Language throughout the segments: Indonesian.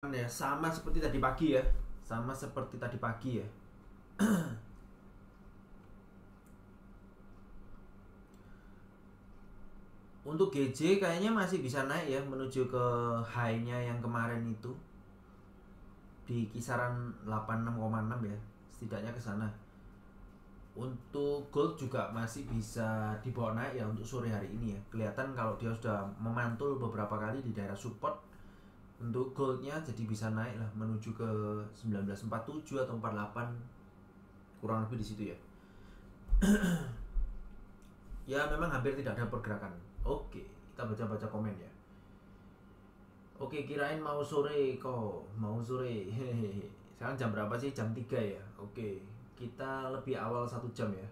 Ya sama seperti tadi pagi ya, sama seperti tadi pagi ya. Untuk GJ kayaknya masih bisa naik ya, menuju ke high-nya yang kemarin itu di kisaran 86,6 ya, setidaknya ke sana. Untuk gold juga masih bisa dibawa naik ya untuk sore hari ini ya. Kelihatan kalau dia sudah memantul beberapa kali di daerah support. Untuk goldnya jadi bisa naik lah menuju ke 1947 atau 48, kurang lebih di situ ya. Ya memang hampir tidak ada pergerakan. Oke, kita baca-baca komen ya. Oke, kirain mau sore kok. Mau sore. Hehehe. Sekarang jam berapa sih? Jam 3 ya. Oke, kita lebih awal 1 jam ya.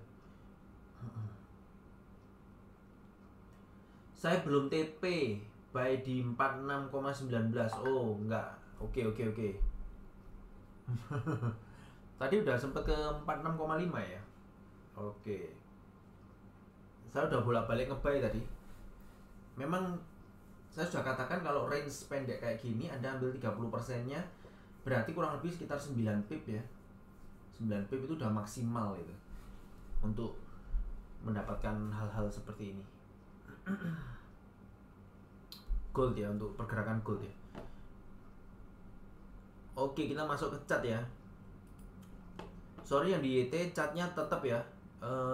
Saya belum TP. Buy di 46,19. Oh, enggak. Oke, oke, oke. Tadi udah sempet ke 46,5 ya. Oke. Saya udah bolak-balik ngebuy tadi. Memang saya sudah katakan kalau range pendek kayak gini Anda ambil 30%-nya berarti kurang lebih sekitar 9 pip ya. 9 pip itu udah maksimal itu untuk mendapatkan hal-hal seperti ini. Gold ya, untuk pergerakan gold ya. Oke, kita masuk ke chart ya. Sorry yang di YT chartnya tetap ya,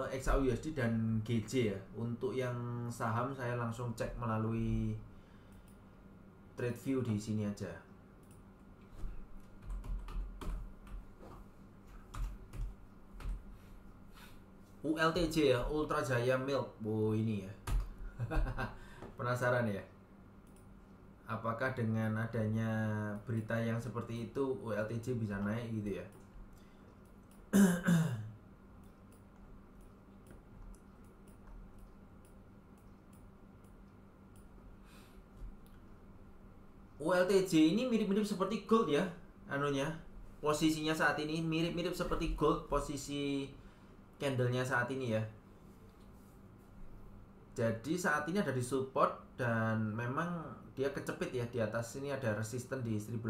XAUUSD dan GJ ya. Untuk yang saham saya langsung cek melalui trade view di sini aja. ULTJ ya, Ultra Jaya Milk. Oh ini ya. Penasaran ya? Apakah dengan adanya berita yang seperti itu ULTJ bisa naik gitu ya? ULTJ ini mirip-mirip seperti gold ya, anunya. Posisinya saat ini mirip-mirip seperti gold, posisi candlenya saat ini ya. Jadi saat ini ada di support dan memang dia kecepit ya, di atas sini ada resisten di 1800,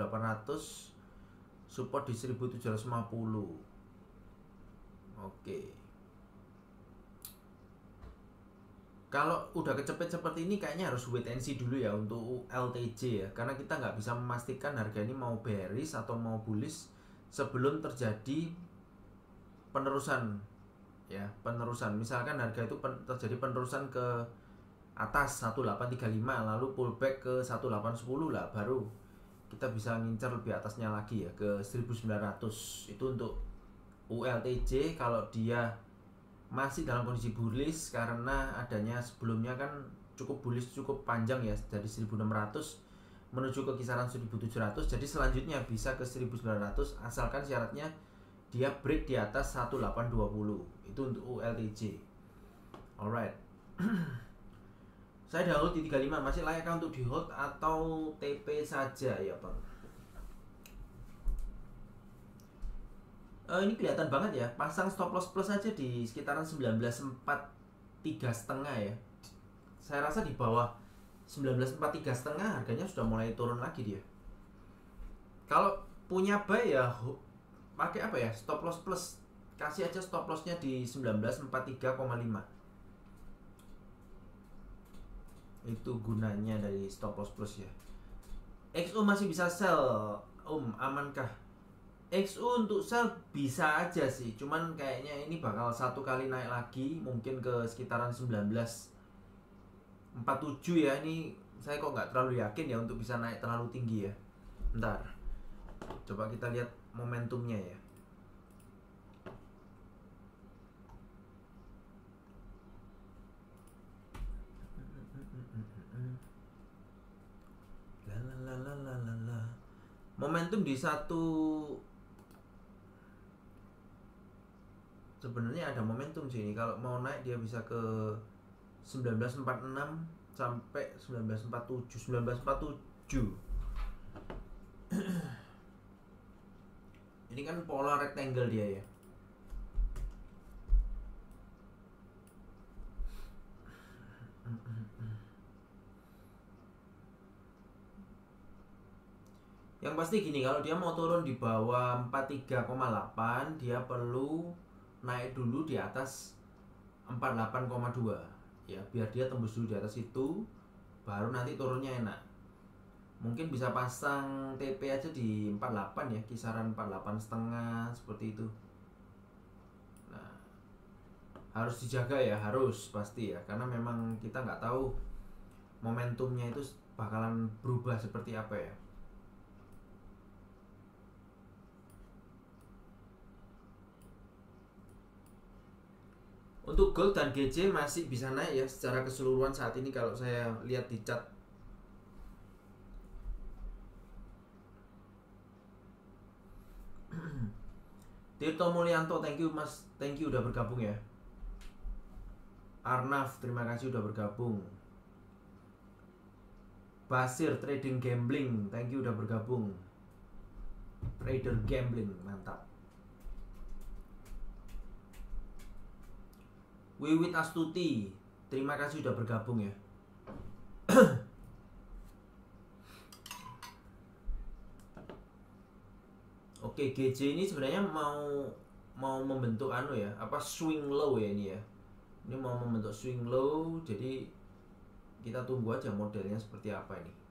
support di 1750. Oke. Kalau udah kecepit seperti ini kayaknya harus wait and see dulu ya untuk LTJ ya, karena kita nggak bisa memastikan harga ini mau bearish atau mau bullish sebelum terjadi penerusan ya, penerusan. Misalkan harga itu terjadi penerusan ke atas 1835 lalu pullback ke 1810 lah, baru kita bisa ngincar lebih atasnya lagi ya ke 1900. Itu untuk ULTJ kalau dia masih dalam kondisi bullish, karena adanya sebelumnya kan cukup bullish, cukup panjang ya, dari 1600 menuju ke kisaran 1700. Jadi selanjutnya bisa ke 1900 asalkan syaratnya dia break di atas 1820. Itu untuk ULTJ. Alright. Saya udah hold di 35, masih layakkah untuk di hold atau TP saja ya bang? Ini kelihatan banget ya, pasang stop loss plus aja di sekitaran 1943,5 ya. Saya rasa di bawah 1943,5 harganya sudah mulai turun lagi dia. Kalau punya buy ya pakai apa ya, stop loss plus, kasih aja stop lossnya di 1943,5. Itu gunanya dari stop loss plus ya. XO masih bisa sell, amankah? XU untuk sell bisa aja sih, cuman kayaknya ini bakal satu kali naik lagi, mungkin ke sekitaran 1947 ya. Ini saya kok nggak terlalu yakin ya untuk bisa naik terlalu tinggi ya. Bentar, coba kita lihat momentumnya ya. Momentum di satu, sebenarnya ada momentum sih ini. Kalau mau naik dia bisa ke 1946 sampai 1947. Ini kan pola rectangle dia ya. Yang Yang pasti gini, kalau dia mau turun di bawah 43,8 dia perlu naik dulu di atas 48,2 ya, biar dia tembus dulu di atas itu, baru nanti turunnya enak. Mungkin bisa pasang TP aja di 48 ya, kisaran 48 setengah seperti itu. Nah, harus dijaga ya, harus pasti ya, karena memang kita nggak tahu momentumnya itu bakalan berubah seperti apa ya. Untuk gold dan GC masih bisa naik ya secara keseluruhan saat ini kalau saya lihat di chart. Tirto Mulyanto, thank you Mas, thank you udah bergabung ya. Arnaf, terima kasih udah bergabung. Basir Trading Gambling, thank you udah bergabung. Trader Gambling, mantap. Wiwit Astuti, terima kasih udah bergabung ya. Oke, GC ini sebenarnya mau membentuk ya, apa swing low ya ini ya. Ini mau membentuk swing low, jadi kita tunggu aja modelnya seperti apa ini.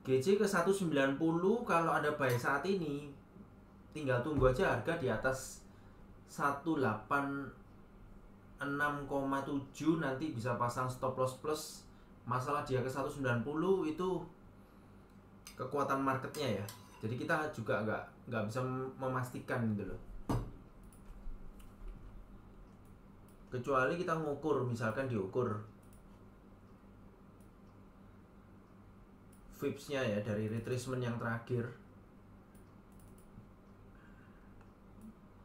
GC ke 190, kalau ada buy saat ini tinggal tunggu aja harga di atas 186,7, nanti bisa pasang stop loss plus. Masalah dia ke 190 itu kekuatan marketnya ya, jadi kita juga nggak bisa memastikan gitu loh, kecuali kita ngukur, misalkan diukur VIPs-nya ya dari retracement yang terakhir.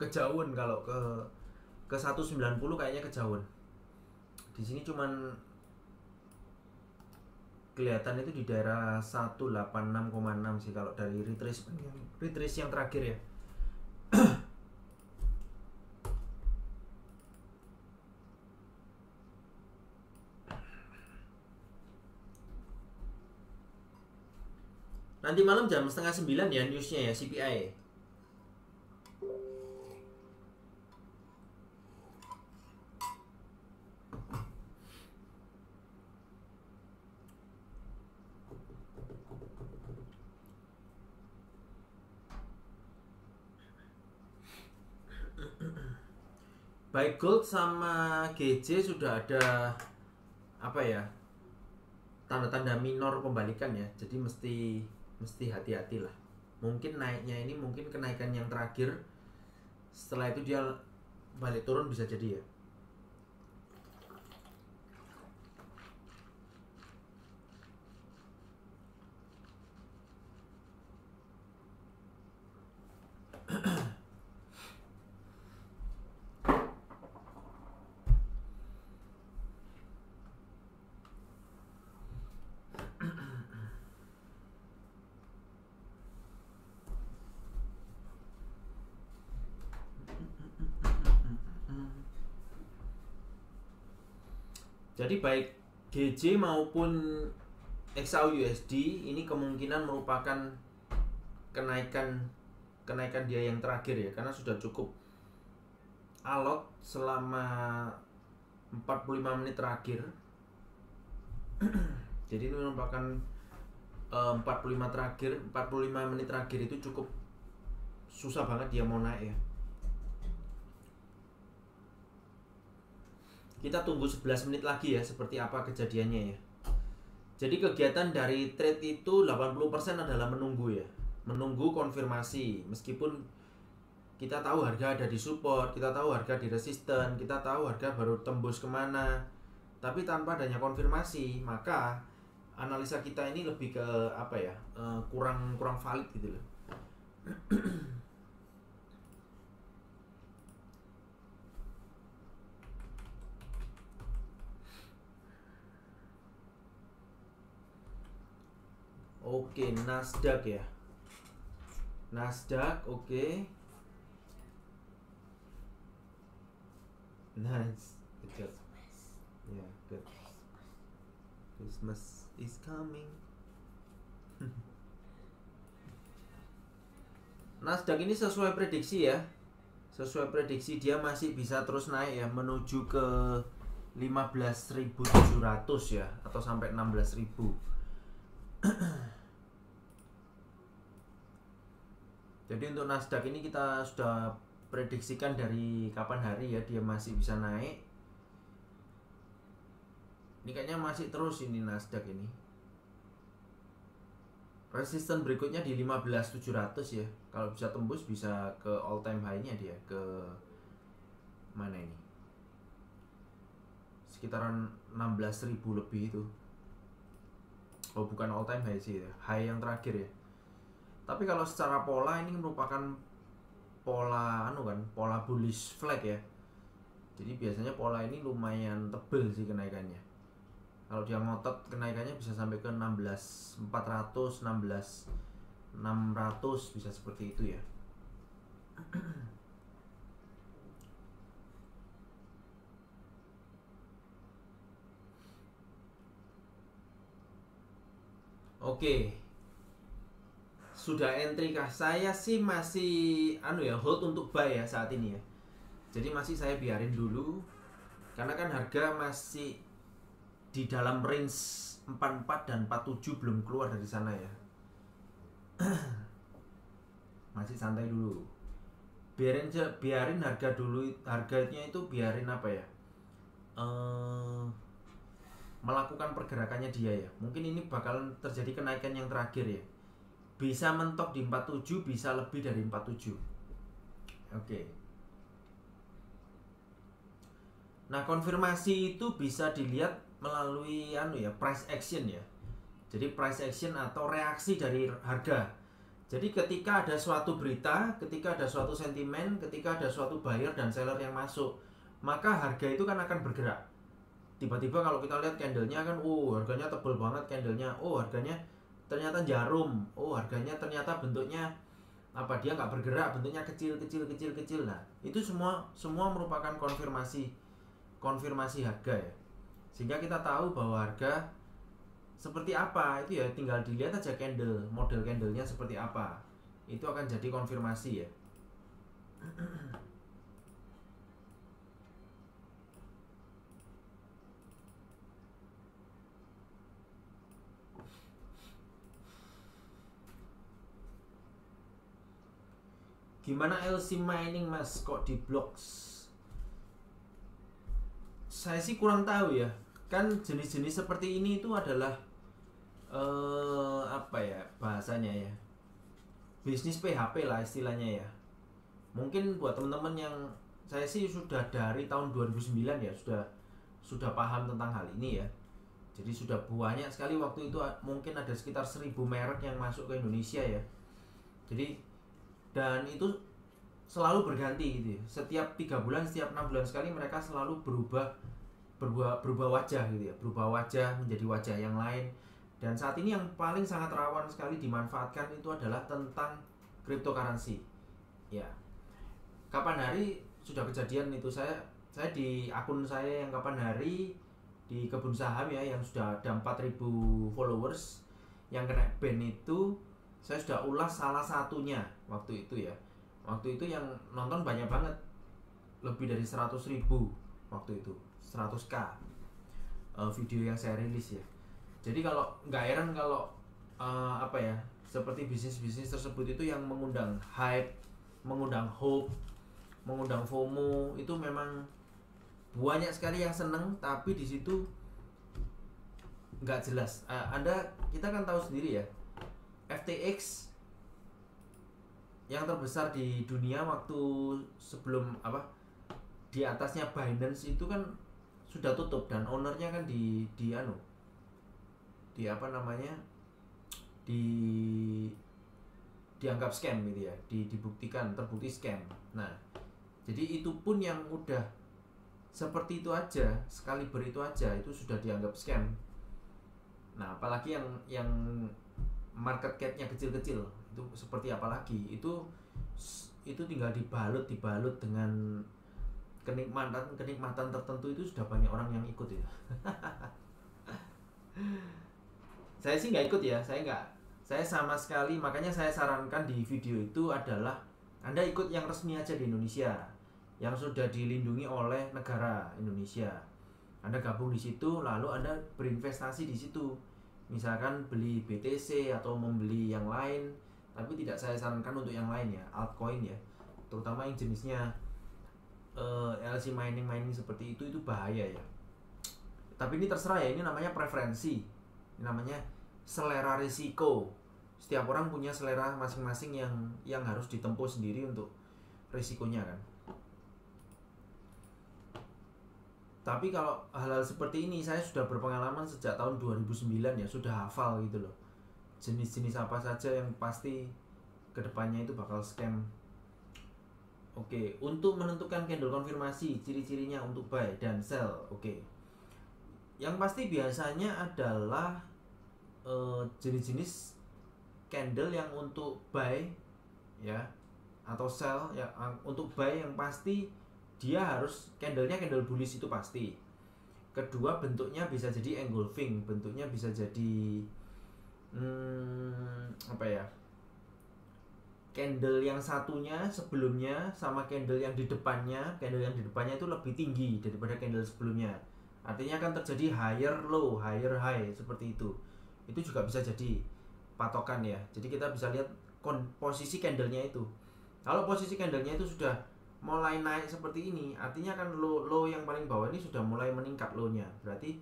Kejauhan kalau ke 190 kayaknya kejauhan. Di sini cuman kelihatan itu di daerah 186,6 sih kalau dari retrace yang terakhir ya. Nanti malam jam 8:30 ya newsnya ya, CPI. Baik gold sama GC sudah ada apa ya, tanda-tanda minor pembalikan ya, jadi mesti hati-hati lah. Mungkin naiknya ini mungkin kenaikan yang terakhir, setelah itu dia balik turun bisa jadi ya. Jadi baik GC maupun XAUUSD ini kemungkinan merupakan kenaikan dia yang terakhir ya, karena sudah cukup alot selama 45 menit terakhir. Jadi ini merupakan 45 menit terakhir itu cukup susah banget dia mau naik ya. Kita tunggu 11 menit lagi ya seperti apa kejadiannya ya. Jadi kegiatan dari trade itu 80% adalah menunggu ya, menunggu konfirmasi. Meskipun kita tahu harga ada di support, kita tahu harga di resisten, kita tahu harga baru tembus kemana, tapi tanpa adanya konfirmasi, maka analisa kita ini lebih ke apa ya, kurang valid gitu loh. Oke, Nasdaq ya. Nasdaq, oke. Nice. Good job. Yeah, good. Christmas is coming. Nasdaq ini sesuai prediksi ya. Sesuai prediksi dia masih bisa terus naik ya menuju ke 15.700 ya atau sampai 16.000. Jadi untuk Nasdaq ini kita sudah prediksikan dari kapan hari ya dia masih bisa naik. Ini kayaknya masih terus ini Nasdaq ini. Resisten berikutnya di 15.700 ya. Kalau bisa tembus bisa ke all time high-nya dia ke mana ini? Sekitaran 16.000 lebih itu. Oh, bukan all time high sih ya. High yang terakhir ya. Tapi kalau secara pola ini merupakan pola pola bullish flag ya. Jadi biasanya pola ini lumayan tebel sih kenaikannya. Kalau dia ngotot kenaikannya bisa sampai ke 16.400, 16.600 bisa seperti itu ya. Oke. Sudah entry kah? Saya sih masih hold untuk buy ya saat ini ya. Jadi masih saya biarin dulu karena kan harga masih di dalam range 44 dan 47 belum keluar dari sana ya. Masih santai dulu. Biarin harga dulu, harganya itu biarin apa ya? Melakukan pergerakannya dia ya. Mungkin ini bakalan terjadi kenaikan yang terakhir ya. Bisa mentok di 47, bisa lebih dari 47. Oke. Nah, konfirmasi itu bisa dilihat melalui price action ya. Jadi price action atau reaksi dari harga. Jadi ketika ada suatu berita, ketika ada suatu sentimen, ketika ada suatu buyer dan seller yang masuk, maka harga itu kan akan bergerak. Tiba-tiba kalau kita lihat candlenya kan, harganya tebal banget candlenya, harganya ternyata jarum, harganya ternyata bentuknya dia nggak bergerak, bentuknya kecil. Nah, itu semua merupakan konfirmasi harga ya. Sehingga kita tahu bahwa harga seperti apa itu ya, tinggal dilihat aja model candlenya seperti apa. Itu akan jadi konfirmasi ya. Gimana LC mining mas, kok di blok? Saya sih kurang tahu ya. Kan jenis-jenis seperti ini itu adalah bahasanya ya, bisnis PHP lah istilahnya ya. Mungkin buat teman-teman yang, saya sih sudah dari tahun 2009 ya sudah paham tentang hal ini ya. Jadi sudah banyak sekali waktu itu, mungkin ada sekitar 1.000 merek yang masuk ke Indonesia ya. Jadi dan itu selalu berganti gitu ya. Setiap 3 bulan, setiap 6 bulan sekali mereka selalu berubah wajah gitu ya. Berubah wajah menjadi wajah yang lain. Dan saat ini yang paling sangat rawan sekali dimanfaatkan itu adalah tentang cryptocurrency. Ya. Kapan hari sudah kejadian itu, saya di akun saya yang kapan hari di Kebun Saham ya, yang sudah ada 4.000 followers yang kena ban itu, saya sudah ulas salah satunya waktu itu ya. Waktu itu yang nonton banyak banget, lebih dari 100.000 waktu itu, 100k video yang saya rilis ya. Jadi kalau nggak heran kalau seperti bisnis-bisnis tersebut itu yang mengundang hype, mengundang hope, mengundang FOMO, itu memang banyak sekali yang seneng, tapi di situ nggak jelas. Kita kan tahu sendiri ya, FTX yang terbesar di dunia waktu sebelum di atasnya Binance itu kan sudah tutup, dan ownernya kan dianggap scam gitu ya, terbukti scam. Nah, jadi itu pun yang udah seperti itu aja, sekali itu aja itu sudah dianggap scam. Nah, apalagi yang market cap-nya kecil-kecil, itu seperti apa lagi? Itu tinggal dibalut dengan kenikmatan tertentu, itu sudah banyak orang yang ikut ya. Saya sih nggak ikut ya, saya sama sekali, makanya saya sarankan di video itu adalah Anda ikut yang resmi aja di Indonesia, yang sudah dilindungi oleh negara Indonesia. Anda gabung di situ, lalu Anda berinvestasi di situ. Misalkan beli BTC atau membeli yang lain, tapi tidak saya sarankan untuk yang lain ya, altcoin ya, terutama yang jenisnya LC mining seperti itu bahaya ya. Tapi ini terserah ya, ini namanya preferensi, ini namanya selera risiko. Setiap orang punya selera masing-masing yang harus ditempuh sendiri untuk risikonya kan. Tapi kalau hal-hal seperti ini saya sudah berpengalaman sejak tahun 2009 ya, sudah hafal gitu loh. Jenis-jenis apa saja yang pasti kedepannya itu bakal scam. Oke, untuk menentukan candle konfirmasi, ciri-cirinya untuk buy dan sell. Oke. Yang pasti biasanya adalah jenis-jenis candle yang untuk buy ya atau sell ya. Untuk buy yang pasti dia harus candlenya candle bullish itu pasti. Kedua, bentuknya bisa jadi engulfing, bentuknya bisa jadi apa ya, candle yang satunya sebelumnya sama candle yang di depannya itu lebih tinggi daripada candle sebelumnya. Artinya akan terjadi higher low, higher high seperti itu. Itu juga bisa jadi patokan ya. Jadi kita bisa lihat posisi candlenya itu. Kalau posisi candlenya itu sudah mulai naik seperti ini, artinya kan low yang paling bawah ini sudah mulai meningkat low-nya. Berarti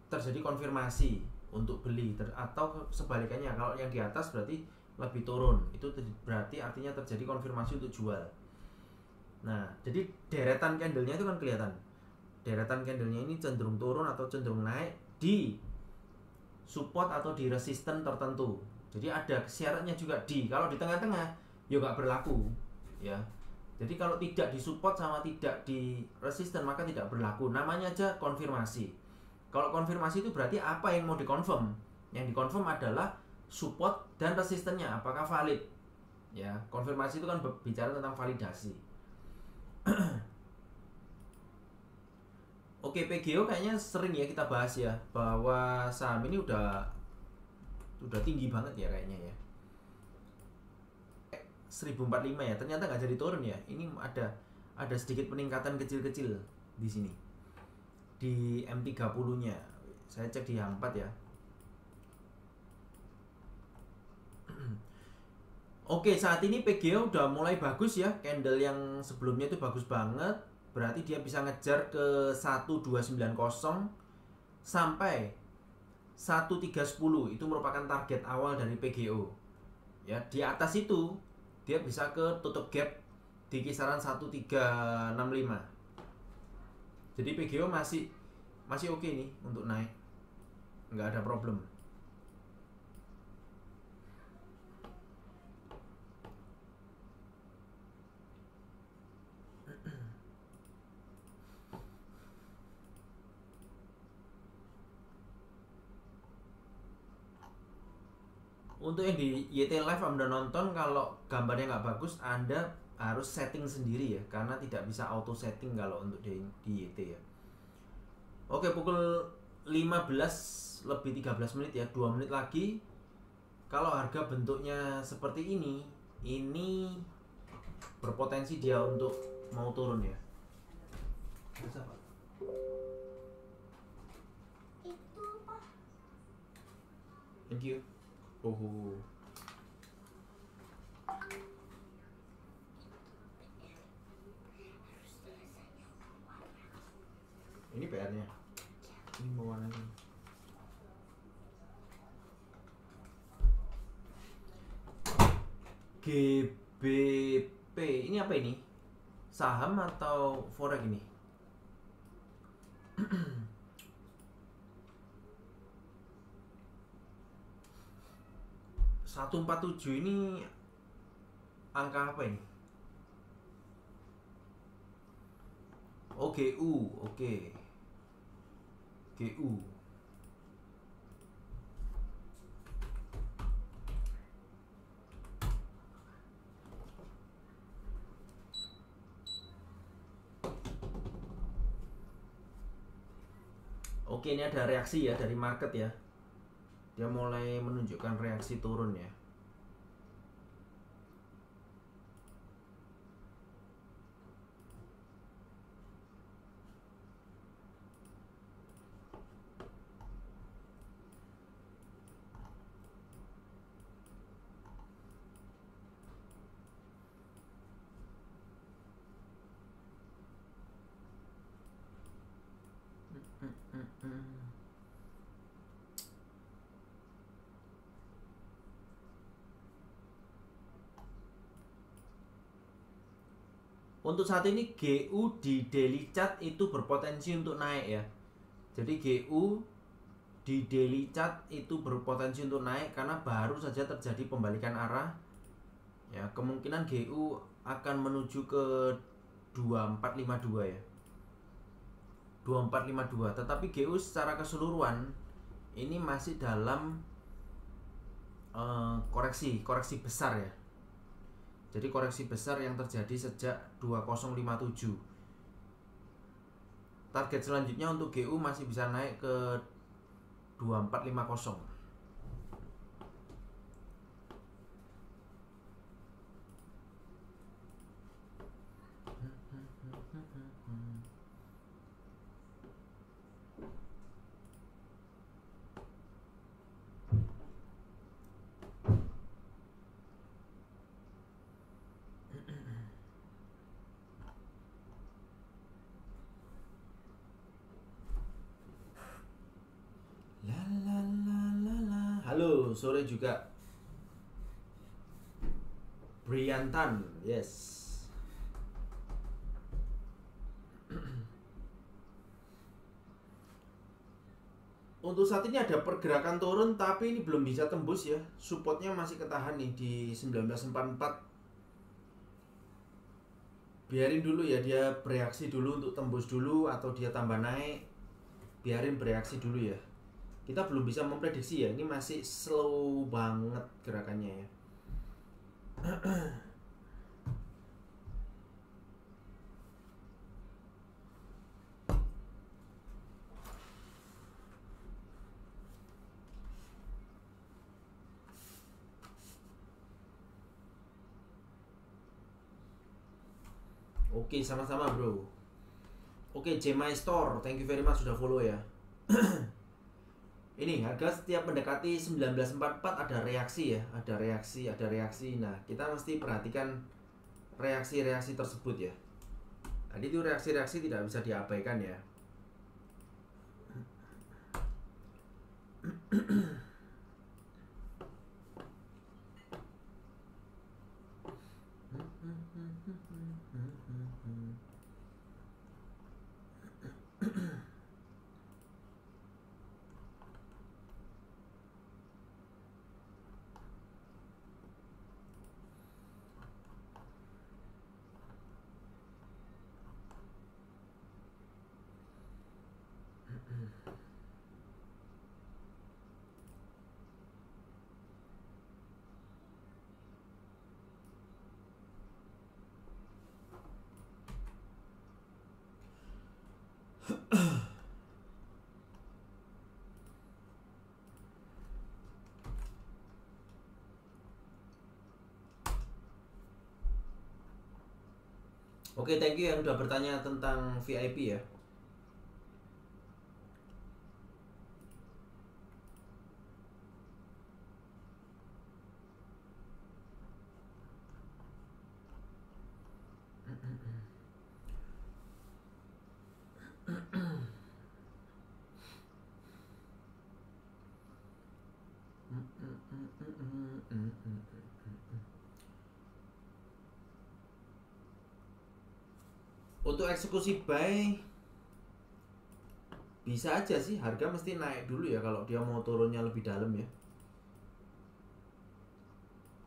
terjadi konfirmasi untuk beli, atau sebalikannya kalau yang di atas berarti lebih turun. Itu berarti artinya terjadi konfirmasi untuk jual. Nah, jadi deretan candlenya itu kan kelihatan. Deretan candlenya ini cenderung turun atau cenderung naik di support atau di resisten tertentu. Jadi ada syaratnya juga kalau di tengah-tengah ya nggak berlaku ya. Jadi kalau tidak di support sama tidak di resisten maka tidak berlaku. Namanya aja konfirmasi. Kalau konfirmasi itu berarti apa yang mau dikonfirm? Yang dikonfirm adalah support dan resistennya apakah valid. Ya, konfirmasi itu kan bicara tentang validasi. Oke, PGO kayaknya sering ya kita bahas ya, bahwa saham ini udah tinggi banget ya kayaknya ya. 1045 ya, ternyata nggak jadi turun ya. Ini ada sedikit peningkatan kecil-kecil di sini. Di M30-nya. Saya cek di yang 4 ya. Oke, saat ini PGO udah mulai bagus ya. Candle yang sebelumnya itu bagus banget. Berarti dia bisa ngejar ke 1290 sampai 1310. Itu merupakan target awal dari PGO. Ya, di atas itu dia bisa ke tutup gap di kisaran 1365. Jadi PGO masih oke nih untuk naik. Nggak ada problem. Untuk yang di YT Live Anda nonton, kalau gambarnya nggak bagus Anda harus setting sendiri ya, karena tidak bisa auto setting kalau untuk di YT ya. Oke, pukul 15 lebih 13 menit ya, 2 menit lagi. Kalau harga bentuknya seperti ini berpotensi dia untuk mau turun ya. Bisa, Pak? Itu Pak. Thank you. Oh. Ini PR-nya. Ini mau warnanya. GBP ini apa ini? Saham atau forex ini? 147 ini angka apa ini? Oh, GU. Oke. GU. Oke, ini ada reaksi ya dari market ya. dia mulai menunjukkan reaksi turun ya. Untuk saat ini GU di daily chart itu berpotensi untuk naik ya. Jadi GU di daily chart itu berpotensi untuk naik karena baru saja terjadi pembalikan arah. Ya, kemungkinan GU akan menuju ke 2452 ya. 2452, tetapi GU secara keseluruhan ini masih dalam koreksi besar ya. Jadi koreksi besar yang terjadi sejak 2057. Target selanjutnya untuk GU masih bisa naik ke 2450. Halo, sore juga. Briantan, yes. Untuk saat ini ada pergerakan turun tapi ini belum bisa tembus ya. Supportnya masih ketahan nih di 1944. Biarin dulu ya dia bereaksi dulu untuk tembus dulu atau dia tambah naik. Biarin bereaksi dulu ya. Kita belum bisa memprediksi ya, ini masih slow banget gerakannya ya. Oke, sama-sama bro. Oke, JMI Store, thank you very much sudah follow ya. Ini harga setiap mendekati 1944 ada reaksi ya, ada reaksi. Nah, kita mesti perhatikan reaksi-reaksi tersebut ya. Jadi itu reaksi-reaksi tidak bisa diabaikan ya. Oke, thank you yang udah bertanya tentang VIP ya. Untuk eksekusi buy bisa aja sih, harga mesti naik dulu ya kalau dia mau turunnya lebih dalam ya.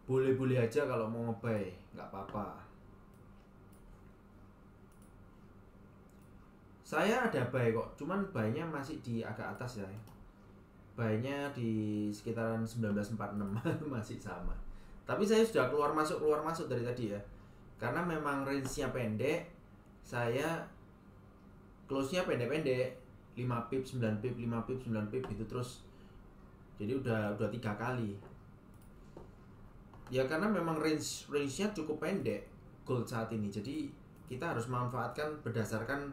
Boleh-boleh aja kalau mau nge-buy, nggak apa-apa. Saya ada buy kok, cuman buy-nya masih di agak atas ya. Buy-nya di sekitaran 1946 masih sama. Tapi saya sudah keluar masuk dari tadi ya. Karena memang range-nya pendek, saya close-nya pendek-pendek, 5 pip, 9 pip, 5 pip, 9 pip gitu terus. Jadi udah 3 kali. Ya karena memang range-nya cukup pendek gold saat ini. Jadi kita harus memanfaatkan berdasarkan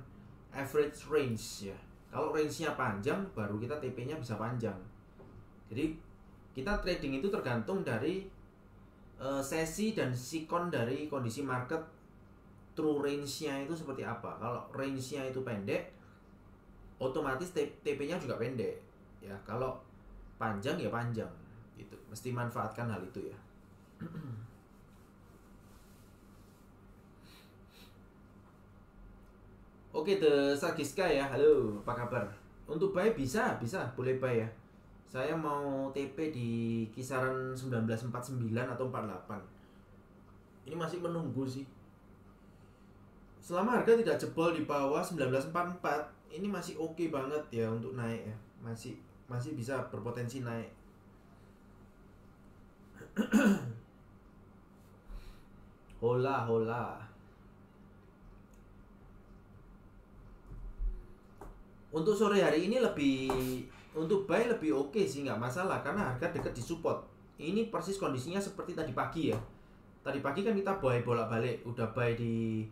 average range ya. Kalau range-nya panjang baru kita TP-nya bisa panjang. Jadi kita trading itu tergantung dari sesi dan sikon dari kondisi market, true range-nya itu seperti apa. Kalau range-nya itu pendek, otomatis TP-nya juga pendek. Ya, kalau panjang ya panjang gitu. Mesti manfaatkan hal itu ya. Oke, The Sagiska ya. Halo, apa kabar? Untuk buy bisa, boleh buy ya. Saya mau TP di kisaran 1949 atau 48. Ini masih menunggu sih. Selama harga tidak jebol di bawah 1944, ini masih oke banget ya untuk naik ya. Masih bisa berpotensi naik. Hola. Untuk sore hari ini untuk buy lebih oke sih, nggak masalah karena harga dekat di support. Ini persis kondisinya seperti tadi pagi ya. Tadi pagi kan kita buy bolak-balik, udah buy di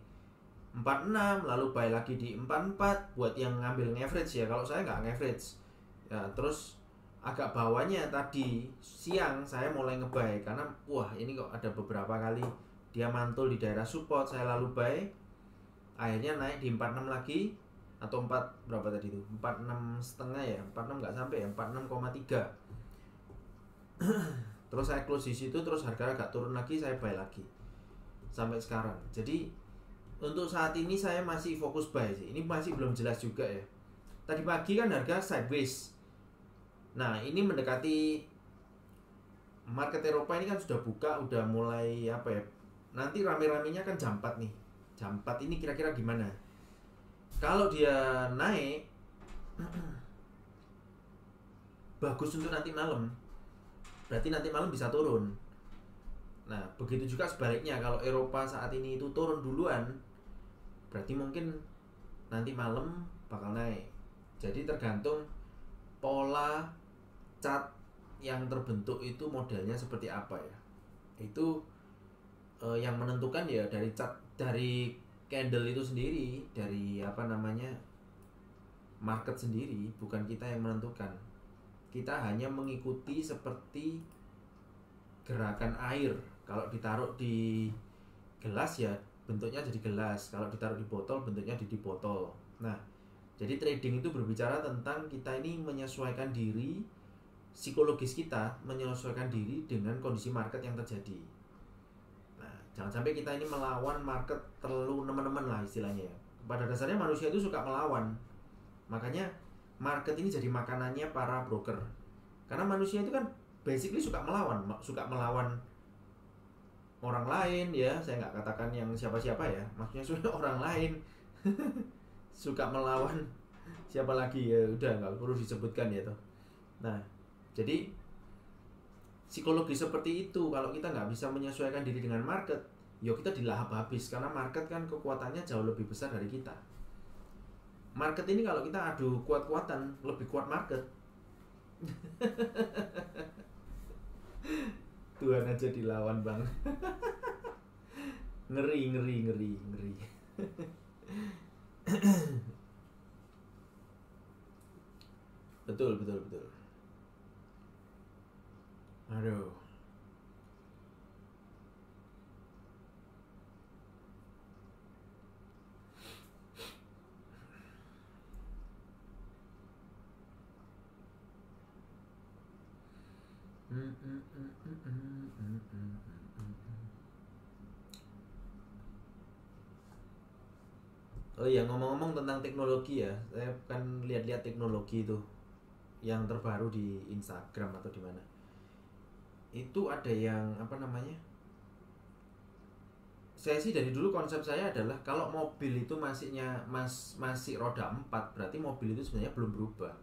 46, lalu buy lagi di 44 buat yang ngambil average ya. Kalau saya nggak average. Ya, terus agak bawahnya tadi siang saya mulai ngebuy karena wah ini kok ada beberapa kali dia mantul di daerah support, saya lalu buy. Akhirnya naik di 46 lagi atau 4 berapa tadi itu? 46 setengah ya, 46 nggak sampai ya, 46,3. Terus saya close di situ, terus harga agak turun lagi, saya buy lagi sampai sekarang. Jadi untuk saat ini saya masih fokus buy sih. Ini masih belum jelas juga ya. Tadi pagi kan harga sideways. Nah ini mendekati market Eropa ini kan sudah buka, udah mulai apa ya? Nanti rame-ramenya kan jam 4 nih. Jam 4 ini kira-kira gimana? Kalau dia naik bagus untuk nanti malam, berarti nanti malam bisa turun. Nah begitu juga sebaliknya, kalau Eropa saat ini itu turun duluan, berarti mungkin nanti malam bakal naik. Jadi tergantung pola chart yang terbentuk itu modelnya seperti apa ya. Itu yang menentukan ya dari chart, dari candle itu sendiri, dari market sendiri, bukan kita yang menentukan. Kita hanya mengikuti seperti gerakan air. Kalau ditaruh di gelas ya bentuknya jadi gelas, kalau ditaruh di botol bentuknya jadi botol. Nah jadi trading itu berbicara tentang kita ini menyesuaikan diri, psikologis kita menyesuaikan diri dengan kondisi market yang terjadi. Jangan sampai kita ini melawan market terlalu nemen-nemen lah istilahnya ya. Pada dasarnya manusia itu suka melawan. Makanya market ini jadi makanannya para broker. Karena manusia itu kan basically suka melawan orang lain ya. Saya nggak katakan yang siapa-siapa ya. Maksudnya sudah orang lain. Suka melawan siapa lagi ya, udah nggak perlu disebutkan ya toh. Nah, jadi psikologi seperti itu, kalau kita nggak bisa menyesuaikan diri dengan market, ya kita dilahap habis, karena market kan kekuatannya jauh lebih besar dari kita. Market ini kalau kita adu kuat-kuatan, lebih kuat market. Tuhan aja dilawan bang. Ngeri. Betul. Aduh. Oh iya, ngomong-ngomong tentang teknologi ya, saya kan lihat-lihat teknologi itu yang terbaru di Instagram atau di mana. Itu ada yang saya sih dari dulu konsep saya adalah kalau mobil itu masih roda 4, berarti mobil itu sebenarnya belum berubah.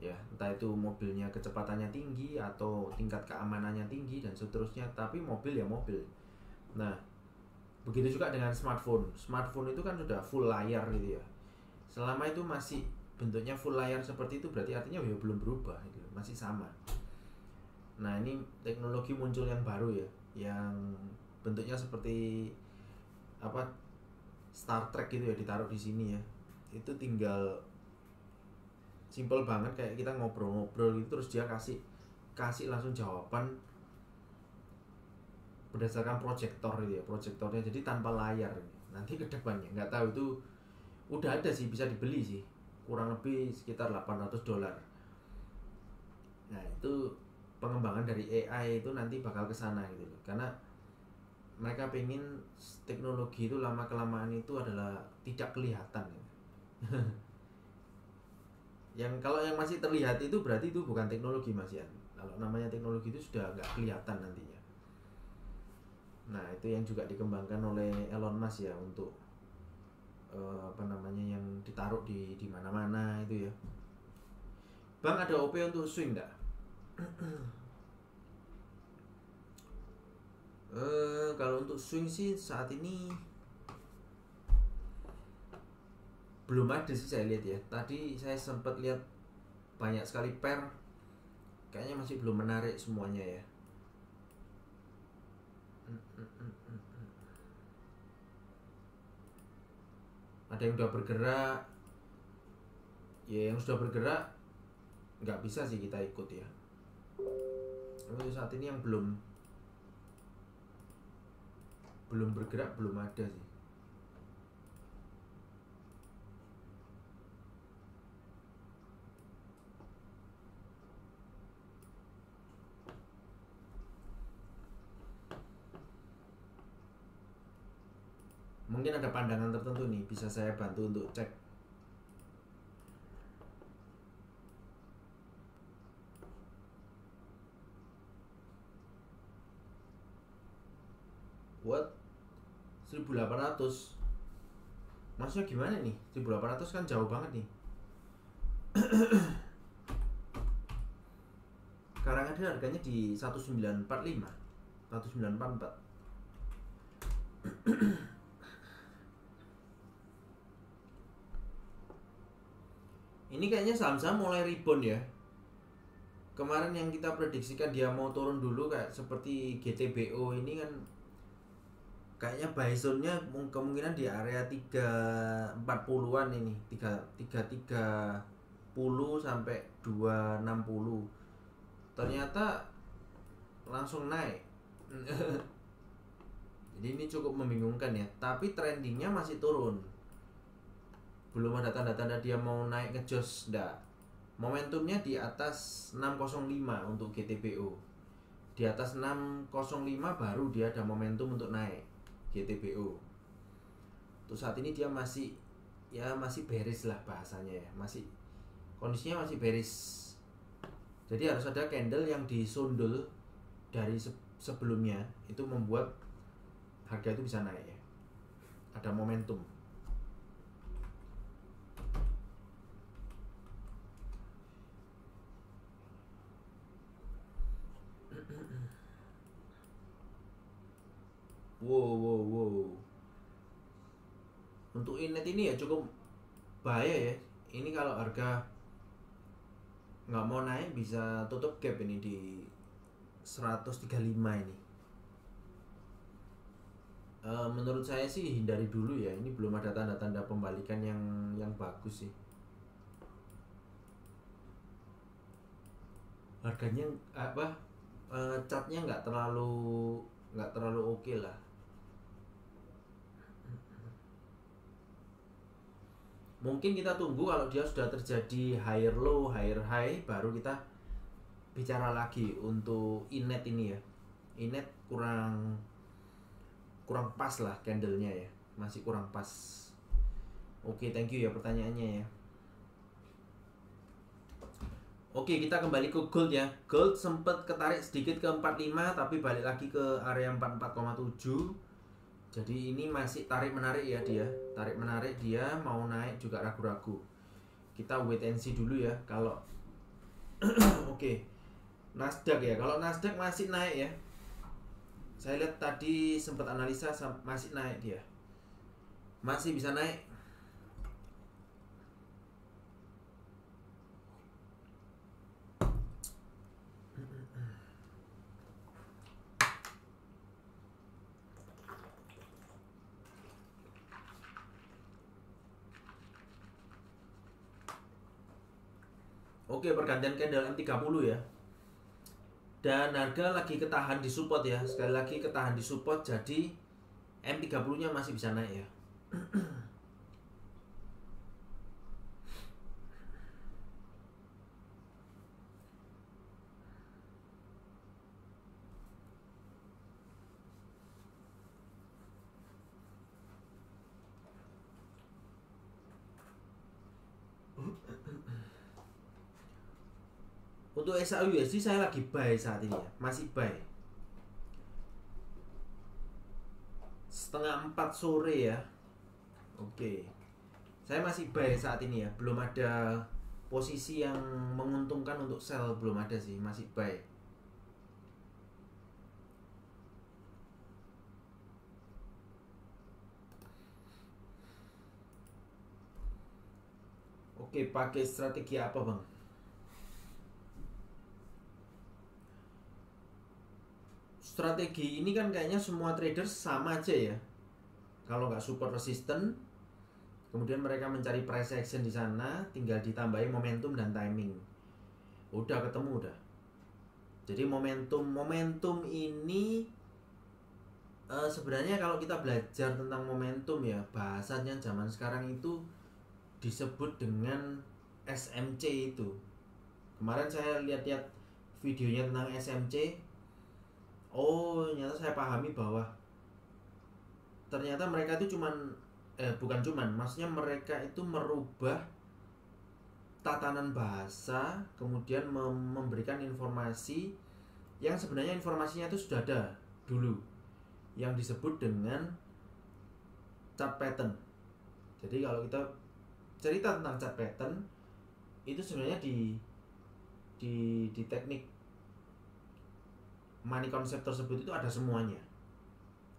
Ya, entah itu mobilnya kecepatannya tinggi atau tingkat keamanannya tinggi dan seterusnya, tapi mobil ya mobil. Nah, begitu juga dengan smartphone. Smartphone itu kan sudah full layar gitu ya. Selama itu masih bentuknya full layar seperti itu, berarti artinya ya belum berubah gitu, masih sama. Nah ini teknologi muncul yang baru ya, yang bentuknya seperti apa, Star Trek gitu ya, ditaruh di sini ya. Itu tinggal simple banget, kayak kita ngobrol-ngobrol gitu, terus dia kasih kasih langsung jawaban berdasarkan proyektor gitu ya, proyektornya, jadi tanpa layar. Nanti ke depannya nggak tahu, itu udah ada sih, bisa dibeli sih, kurang lebih sekitar $800. Nah itu pengembangan dari AI itu nanti bakal ke sana gitu loh, karena mereka pengen teknologi itu lama kelamaan itu adalah tidak kelihatan gitu. Yang kalau yang masih terlihat itu berarti itu bukan teknologi Mas Yan. Kalau namanya teknologi itu sudah nggak kelihatan nantinya. Nah itu yang juga dikembangkan oleh Elon Musk ya, untuk apa namanya, yang ditaruh di mana-mana itu ya. Bang, ada OP untuk swing nggak? Kalau untuk swing sih saat ini belum ada sih, saya lihat ya. Tadi saya sempat lihat banyak sekali pair, kayaknya masih belum menarik semuanya ya. Ada yang udah bergerak ya, yang sudah bergerak nggak bisa sih kita ikut ya. Tapi saat ini yang belum bergerak belum ada sih. Mungkin ada pandangan tertentu nih, bisa saya bantu untuk cek. What? 1800? Maksudnya gimana nih? 1800 kan jauh banget nih. Sekarang ada harganya di 1945, 1944. Ini kayaknya saham-saham mulai rebound ya. Kemarin yang kita prediksikan dia mau turun dulu, kayak seperti GTBO ini kan kayaknya buy zone-nya kemungkinan di area 340-an ini, 330 sampai 260. Ternyata langsung naik. Jadi ini cukup membingungkan ya, tapi trendingnya masih turun. Belum ada tanda-tanda dia mau naik ngejos, ndak. Momentumnya di atas 605 untuk GTBO. Di atas 605 baru dia ada momentum untuk naik GTBO. Untuk saat ini dia masih bearish lah bahasanya ya, masih kondisinya masih bearish. Jadi harus ada candle yang disundul dari sebelumnya, itu membuat harga itu bisa naik ya, ada momentum. Wow. Untuk Inet ini ya cukup bahaya ya. Ini kalau harga nggak mau naik bisa tutup gap ini di 135 ini. Menurut saya sih hindari dulu ya. Ini belum ada tanda-tanda pembalikan yang bagus sih. Harganya apa? Chartnya nggak terlalu oke lah. Mungkin kita tunggu kalau dia sudah terjadi higher low, higher high, baru kita bicara lagi untuk Inet ini ya. Inet kurang pas lah candlenya ya, masih kurang pas. Oke, thank you ya pertanyaannya ya. Oke, kita kembali ke gold ya. Gold sempat ketarik sedikit ke 45 tapi balik lagi ke area 44,7. Jadi ini masih tarik menarik ya dia. Tarik menarik, dia mau naik juga ragu-ragu. Kita wait and see dulu ya kalau oke. Nasdaq ya. Kalau Nasdaq masih naik ya. Saya lihat tadi sempat analisa masih naik dia. Masih bisa naik. Oke, pergantian candle M30 ya. Dan harga lagi ketahan di support ya. Sekali lagi ketahan di support, jadi M30 nya masih bisa naik ya. Untuk SAUSD saya lagi buy saat ini ya, masih buy. 3:30 sore ya. Oke, saya masih buy saat ini ya, belum ada posisi yang menguntungkan untuk sell, belum ada sih, masih buy. Oke, pakai strategi apa bang? Strategi ini kan kayaknya semua trader sama aja ya. Kalau nggak support resisten, kemudian mereka mencari price action di sana, tinggal ditambahin momentum dan timing. Udah ketemu udah. Jadi momentum ini sebenarnya kalau kita belajar tentang momentum ya, bahasanya zaman sekarang itu disebut dengan SMC itu. Kemarin saya lihat-lihat videonya tentang SMC. Oh, ternyata saya pahami bahwa ternyata mereka itu maksudnya mereka itu merubah tatanan bahasa, kemudian memberikan informasi yang sebenarnya informasinya itu sudah ada dulu, yang disebut dengan chart pattern. Jadi kalau kita cerita tentang chart pattern, itu sebenarnya di teknik money concept tersebut itu ada semuanya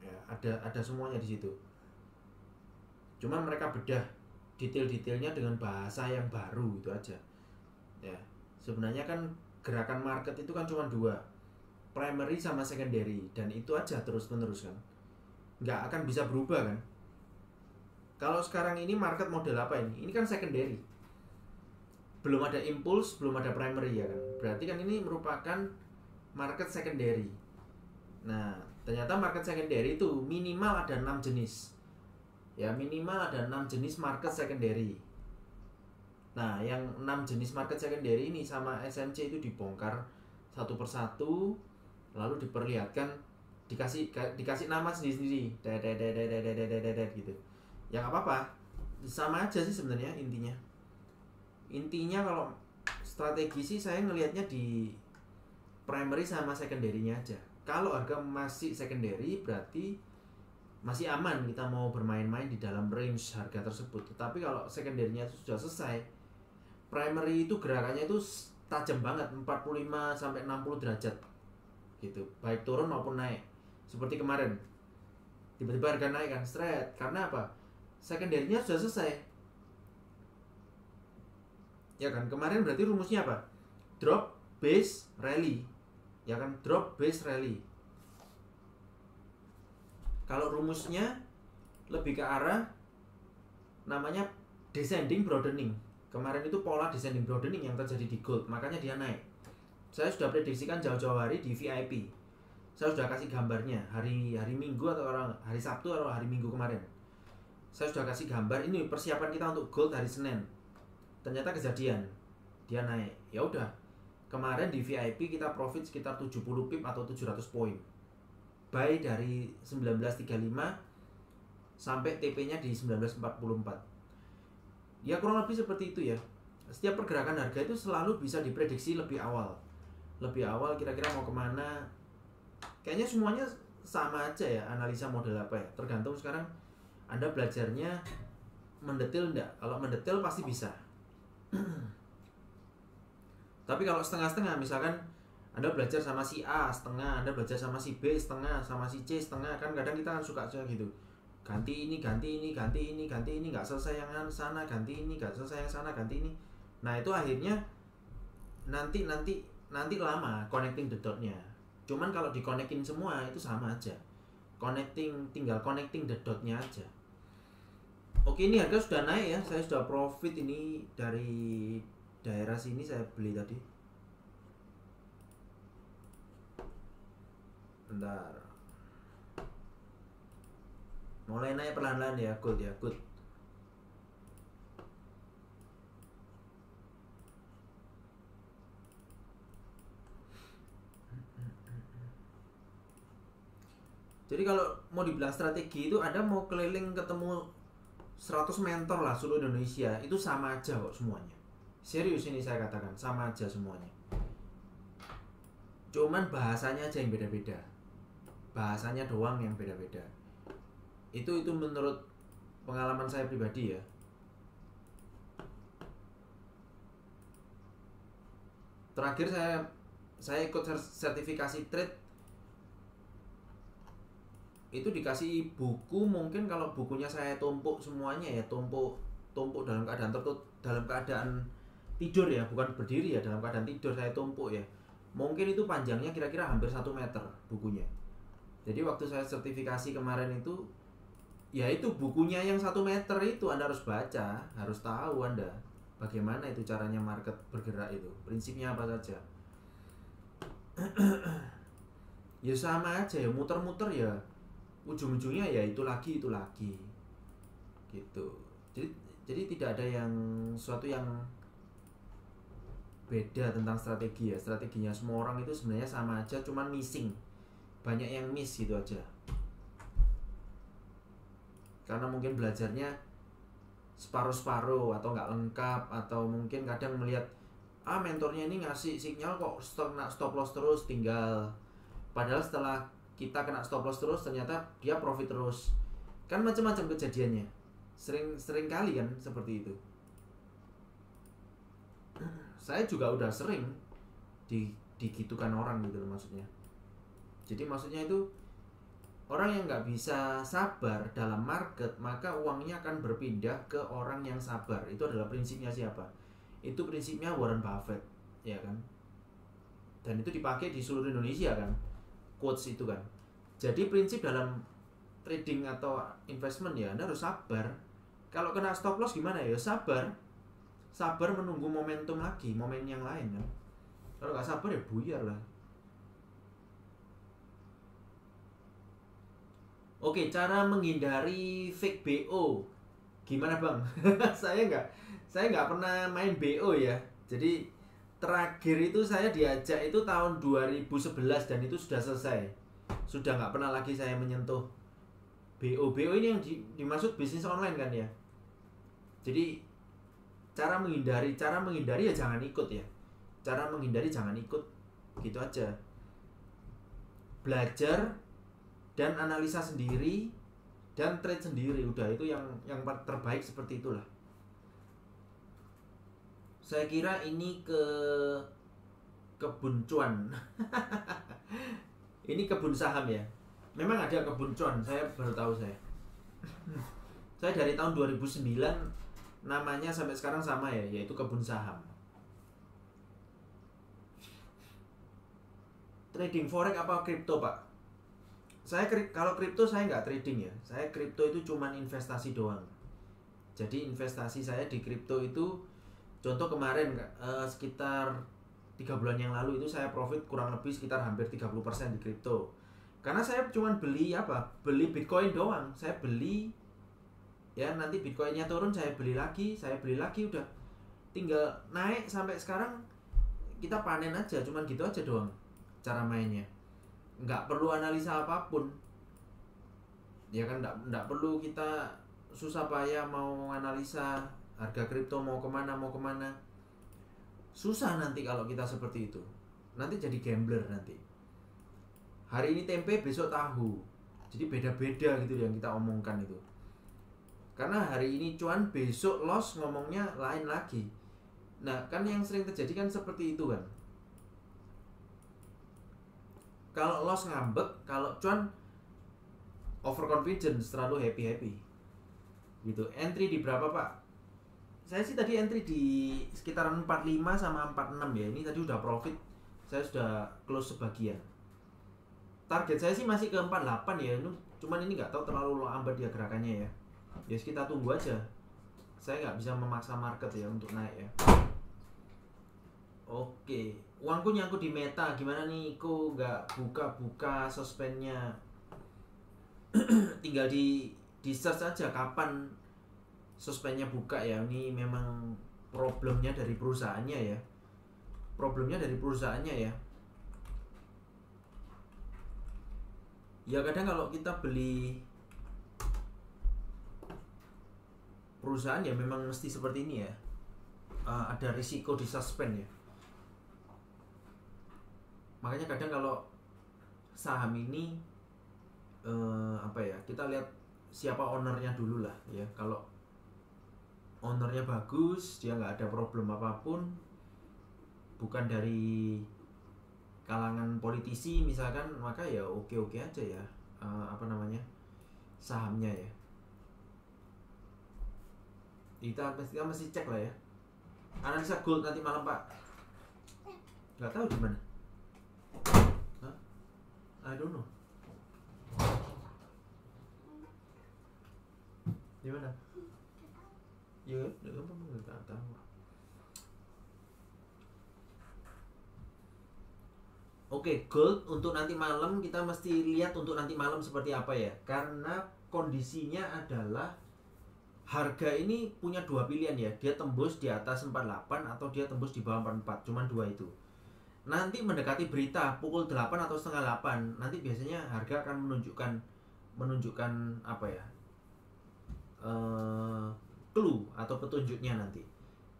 ya, ada semuanya di situ. Cuman mereka bedah detail-detailnya dengan bahasa yang baru, itu aja ya. Sebenarnya kan gerakan market itu kan cuma dua, primary sama secondary, dan itu aja terus menerus kan, nggak akan bisa berubah kan. Kalau sekarang ini market model apa ini kan secondary, belum ada impulse, belum ada primary ya kan, berarti kan ini merupakan market secondary. Nah, ternyata market secondary itu minimal ada 6 jenis. Ya, minimal ada 6 jenis market secondary. Nah, yang 6 jenis market secondary ini sama SMC itu dibongkar satu persatu, lalu diperlihatkan, dikasih nama sendiri-sendiri. Gitu. Ya nggak apa-apa. Sama aja sih sebenarnya intinya. Intinya kalau strategi sih saya ngelihatnya di primary sama secondary-nya aja. Kalau harga masih secondary berarti masih aman kita mau bermain-main di dalam range harga tersebut. Tetapi kalau secondary-nya itu sudah selesai, primary itu gerakannya itu tajam banget, 45 sampai 60 derajat gitu, baik turun maupun naik. Seperti kemarin tiba-tiba harga naik kan, straight. Karena apa? Secondary-nya sudah selesai ya kan. Kemarin berarti rumusnya apa? Drop, base, rally ya kan, drop, base, rally. Kalau rumusnya lebih ke arah namanya descending broadening. Kemarin itu pola descending broadening yang terjadi di gold, makanya dia naik. Saya sudah prediksikan jauh-jauh hari di VIP. Saya sudah kasih gambarnya hari Minggu atau hari Sabtu atau hari Minggu kemarin. Saya sudah kasih gambar ini persiapan kita untuk gold hari Senin. Ternyata kejadian, dia naik. Ya udah. Kemarin di VIP kita profit sekitar 70 pip atau 700 poin. Buy dari 1935 sampai TP-nya di 1944. Ya kurang lebih seperti itu ya. Setiap pergerakan harga itu selalu bisa diprediksi lebih awal. Lebih awal kira-kira mau kemana. Kayaknya semuanya sama aja ya, analisa model apa ya. Tergantung sekarang Anda belajarnya mendetail enggak. Kalau mendetail pasti bisa. Tapi kalau setengah-setengah, misalkan Anda belajar sama si A setengah, Anda belajar sama si B setengah, sama si C setengah, kan kadang kita kan suka aja gitu. Ganti ini, nggak selesai yang sana, ganti ini, nggak selesai yang sana, ganti ini. Nah itu akhirnya nanti lama connecting the dot-nya. Cuman kalau di-connecting semua itu sama aja. Tinggal connecting the dot-nya aja. Oke, ini harga sudah naik ya. Saya sudah profit ini dari daerah sini saya beli tadi. Bentar. Mulai naik perlahan-lahan ya, gold ya, good. Jadi kalau mau dibilang strategi itu Anda mau keliling ketemu 100 mentor lah seluruh Indonesia, itu sama aja kok semuanya. Serius ini saya katakan, sama aja semuanya. Cuman bahasanya aja yang beda-beda. Bahasanya doang yang beda-beda. Itu menurut pengalaman saya pribadi ya. Terakhir saya ikut sertifikasi trade itu dikasih buku, mungkin kalau bukunya saya tumpuk semuanya ya, tumpuk dalam keadaan dalam keadaan tidur ya, bukan berdiri ya, dalam keadaan tidur saya tumpuk ya, mungkin itu panjangnya kira-kira hampir 1 meter bukunya. Jadi waktu saya sertifikasi kemarin itu ya, itu bukunya yang 1 meter itu Anda harus baca, harus tahu Anda bagaimana itu caranya market bergerak, itu prinsipnya apa saja. Ya sama aja ya, muter-muter ya, ujung-ujungnya ya itu lagi gitu. Jadi tidak ada yang suatu yang beda tentang strategi ya. Strateginya semua orang itu sebenarnya sama aja, cuman missing, banyak yang miss gitu aja. Karena mungkin belajarnya separuh-separuh atau nggak lengkap, atau mungkin kadang melihat mentornya ini ngasih sinyal kok stop loss terus, tinggal. Padahal setelah kita kena stop loss terus ternyata dia profit terus. Kan macam-macam kejadiannya. Sering kali kan seperti itu. Saya juga udah sering digitukan orang gitu loh maksudnya. Jadi maksudnya itu orang yang nggak bisa sabar dalam market, maka uangnya akan berpindah ke orang yang sabar. Itu adalah prinsipnya siapa? Itu prinsipnya Warren Buffett, ya kan? Dan itu dipakai di seluruh Indonesia kan, quotes itu kan. Jadi prinsip dalam trading atau investment ya, Anda harus sabar. Kalau kena stop loss gimana ya? Sabar menunggu momentum lagi, momen yang lain kan. Kalau nggak sabar ya buyar lah. Oke, cara menghindari fake BO gimana bang? saya nggak pernah main BO ya. Jadi terakhir itu saya diajak itu tahun 2011 dan itu sudah selesai. Sudah nggak pernah lagi saya menyentuh BO. BO ini yang dimaksud bisnis online kan ya. Jadi cara menghindari ya jangan ikut ya. Cara menghindari jangan ikut, gitu aja. Belajar dan analisa sendiri dan trade sendiri, udah itu yang terbaik seperti itulah. Saya kira ini kebun cuan. Ini kebun saham ya. Memang ada kebun cuan, saya baru tahu saya. Saya dari tahun 2009 namanya sampai sekarang sama ya, yaitu kebun saham. Trading forex apa kripto pak? Saya kalau kripto saya nggak trading ya. Saya kripto itu cuman investasi doang. Jadi investasi saya di kripto itu, contoh kemarin sekitar 3 bulan yang lalu itu saya profit kurang lebih sekitar hampir 30% di kripto. Karena saya cuman beli Bitcoin doang. Saya beli ya, nanti Bitcoinnya turun saya beli lagi, udah tinggal naik sampai sekarang kita panen aja, cuman gitu aja doang cara mainnya. Nggak perlu analisa apapun ya kan, nggak perlu kita susah payah mau analisa harga kripto mau kemana. Susah nanti kalau kita seperti itu, nanti jadi gambler nanti. Hari ini tempe besok tahu, jadi beda-beda gitu yang kita omongkan itu. Karena hari ini cuan besok loss ngomongnya lain lagi. Nah kan yang sering terjadi kan seperti itu kan. Kalau loss ngambek, kalau cuan overconfidence, terlalu happy gitu. Entry di berapa pak? Saya sih tadi entry di sekitaran 45 sama 46 ya. Ini tadi udah profit, saya sudah close sebagian. Target saya sih masih ke 48 ya. Cuman ini nggak tahu terlalu lambat dia gerakannya ya. Ya kita tunggu aja. Saya nggak bisa memaksa market ya untuk naik ya. Oke, uangku nyangkut di Meta, gimana nih? Aku nggak buka-buka suspendnya. Tinggal di search aja kapan suspendnya buka ya. Ini memang problemnya dari perusahaannya ya. Problemnya dari perusahaannya ya. Ya kadang kalau kita beli perusahaan ya memang mesti seperti ini ya. Ada risiko di suspend ya. Makanya kadang kalau saham ini apa ya, kita lihat siapa ownernya dulu lah ya. Kalau ownernya bagus, dia nggak ada problem apapun, bukan dari kalangan politisi misalkan, maka ya oke-oke aja ya sahamnya ya. Kita mesti cek lah ya. Analisa gold nanti malam Pak. Nggak tahu di mana. I don't know. Di mana? Ya, nggak tahu. Oke, gold untuk nanti malam kita mesti lihat untuk nanti malam seperti apa ya. Karena kondisinya adalah harga ini punya dua pilihan ya. Dia tembus di atas 48 atau dia tembus di bawah 44. Cuman dua itu. Nanti mendekati berita pukul 8 atau setengah 8, nanti biasanya harga akan menunjukkan apa ya? Clue atau petunjuknya nanti.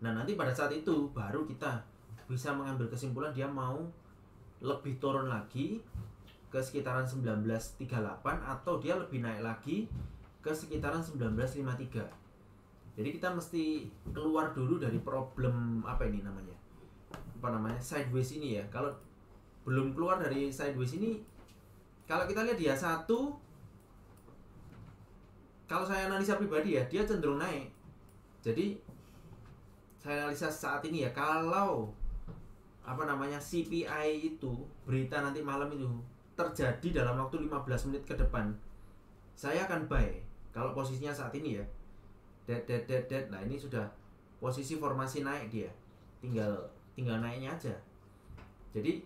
Nah, nanti pada saat itu baru kita bisa mengambil kesimpulan dia mau lebih turun lagi ke sekitaran 1938 atau dia lebih naik lagi ke sekitaran 1953. Jadi kita mesti keluar dulu dari problem apa ini namanya? Sideways ini ya. Kalau belum keluar dari sideways ini, kalau kita lihat dia satu, kalau saya analisa pribadi ya, dia cenderung naik. Jadi saya analisa saat ini ya, kalau CPI itu berita nanti malam itu terjadi dalam waktu 15 menit ke depan, saya akan buy. Kalau posisinya saat ini ya, dead. Nah, ini sudah posisi formasi naik dia. Tinggal naiknya aja. Jadi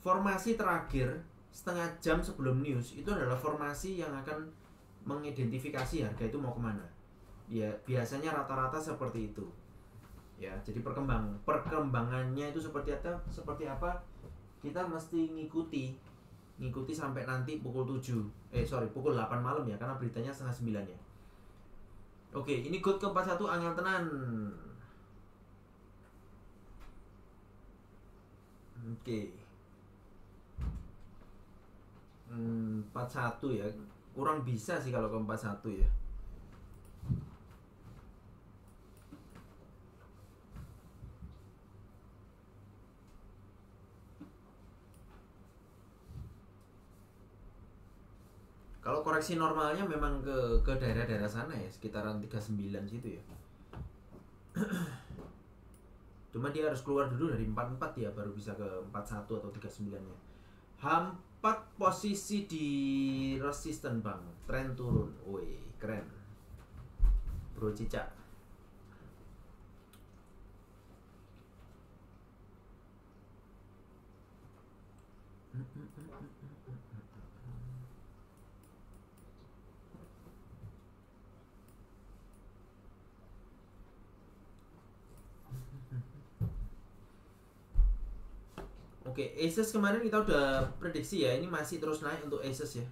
formasi terakhir setengah jam sebelum news itu adalah formasi yang akan mengidentifikasi harga itu mau kemana. Ya biasanya rata-rata seperti itu. Ya, jadi perkembangannya itu seperti apa kita mesti ngikuti sampai nanti pukul 8 malam ya, karena beritanya setengah 9 ya. Oke, ini good ke 41 angel tenan. Oke. 41 ya. Kurang bisa sih kalau ke 41 ya. Kalau koreksi normalnya memang ke daerah-daerah sana ya, sekitaran 39 situ ya. Cuma dia harus keluar dulu dari 44 ya, baru bisa ke 41 atau 39-nya. 4 posisi di resisten Bang, tren turun. Woi, keren. Bro Cica. Oke, Asus kemarin kita udah prediksi ya, ini masih terus naik untuk Asus ya.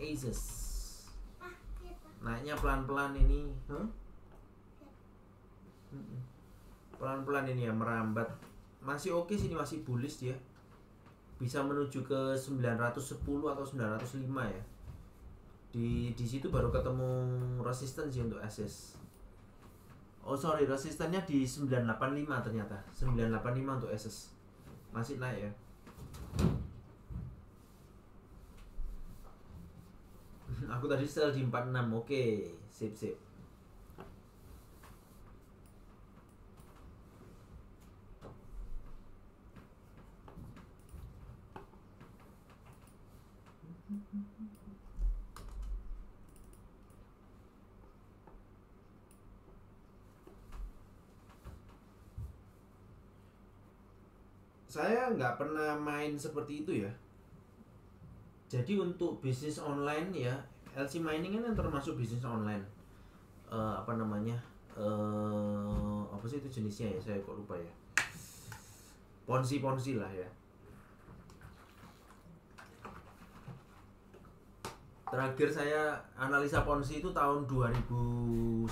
Asus naiknya pelan-pelan ini, pelan-pelan ini ya, merambat. Masih oke sih, ini masih bullish dia. Bisa menuju ke 910 atau 905 ya. Di situ baru ketemu resisten sih untuk Asus. Oh sorry, resistennya di 985 ternyata. 985 untuk Asus. Masih naik ya. Aku tadi sell di 46. Oke, sip. saya nggak pernah main seperti itu ya. Jadi untuk bisnis online ya, LC mining kan termasuk bisnis online. Apa namanya? Apa sih itu jenisnya ya? Saya kok lupa ya. Ponzi lah ya. Terakhir saya analisa Ponzi itu tahun 2011.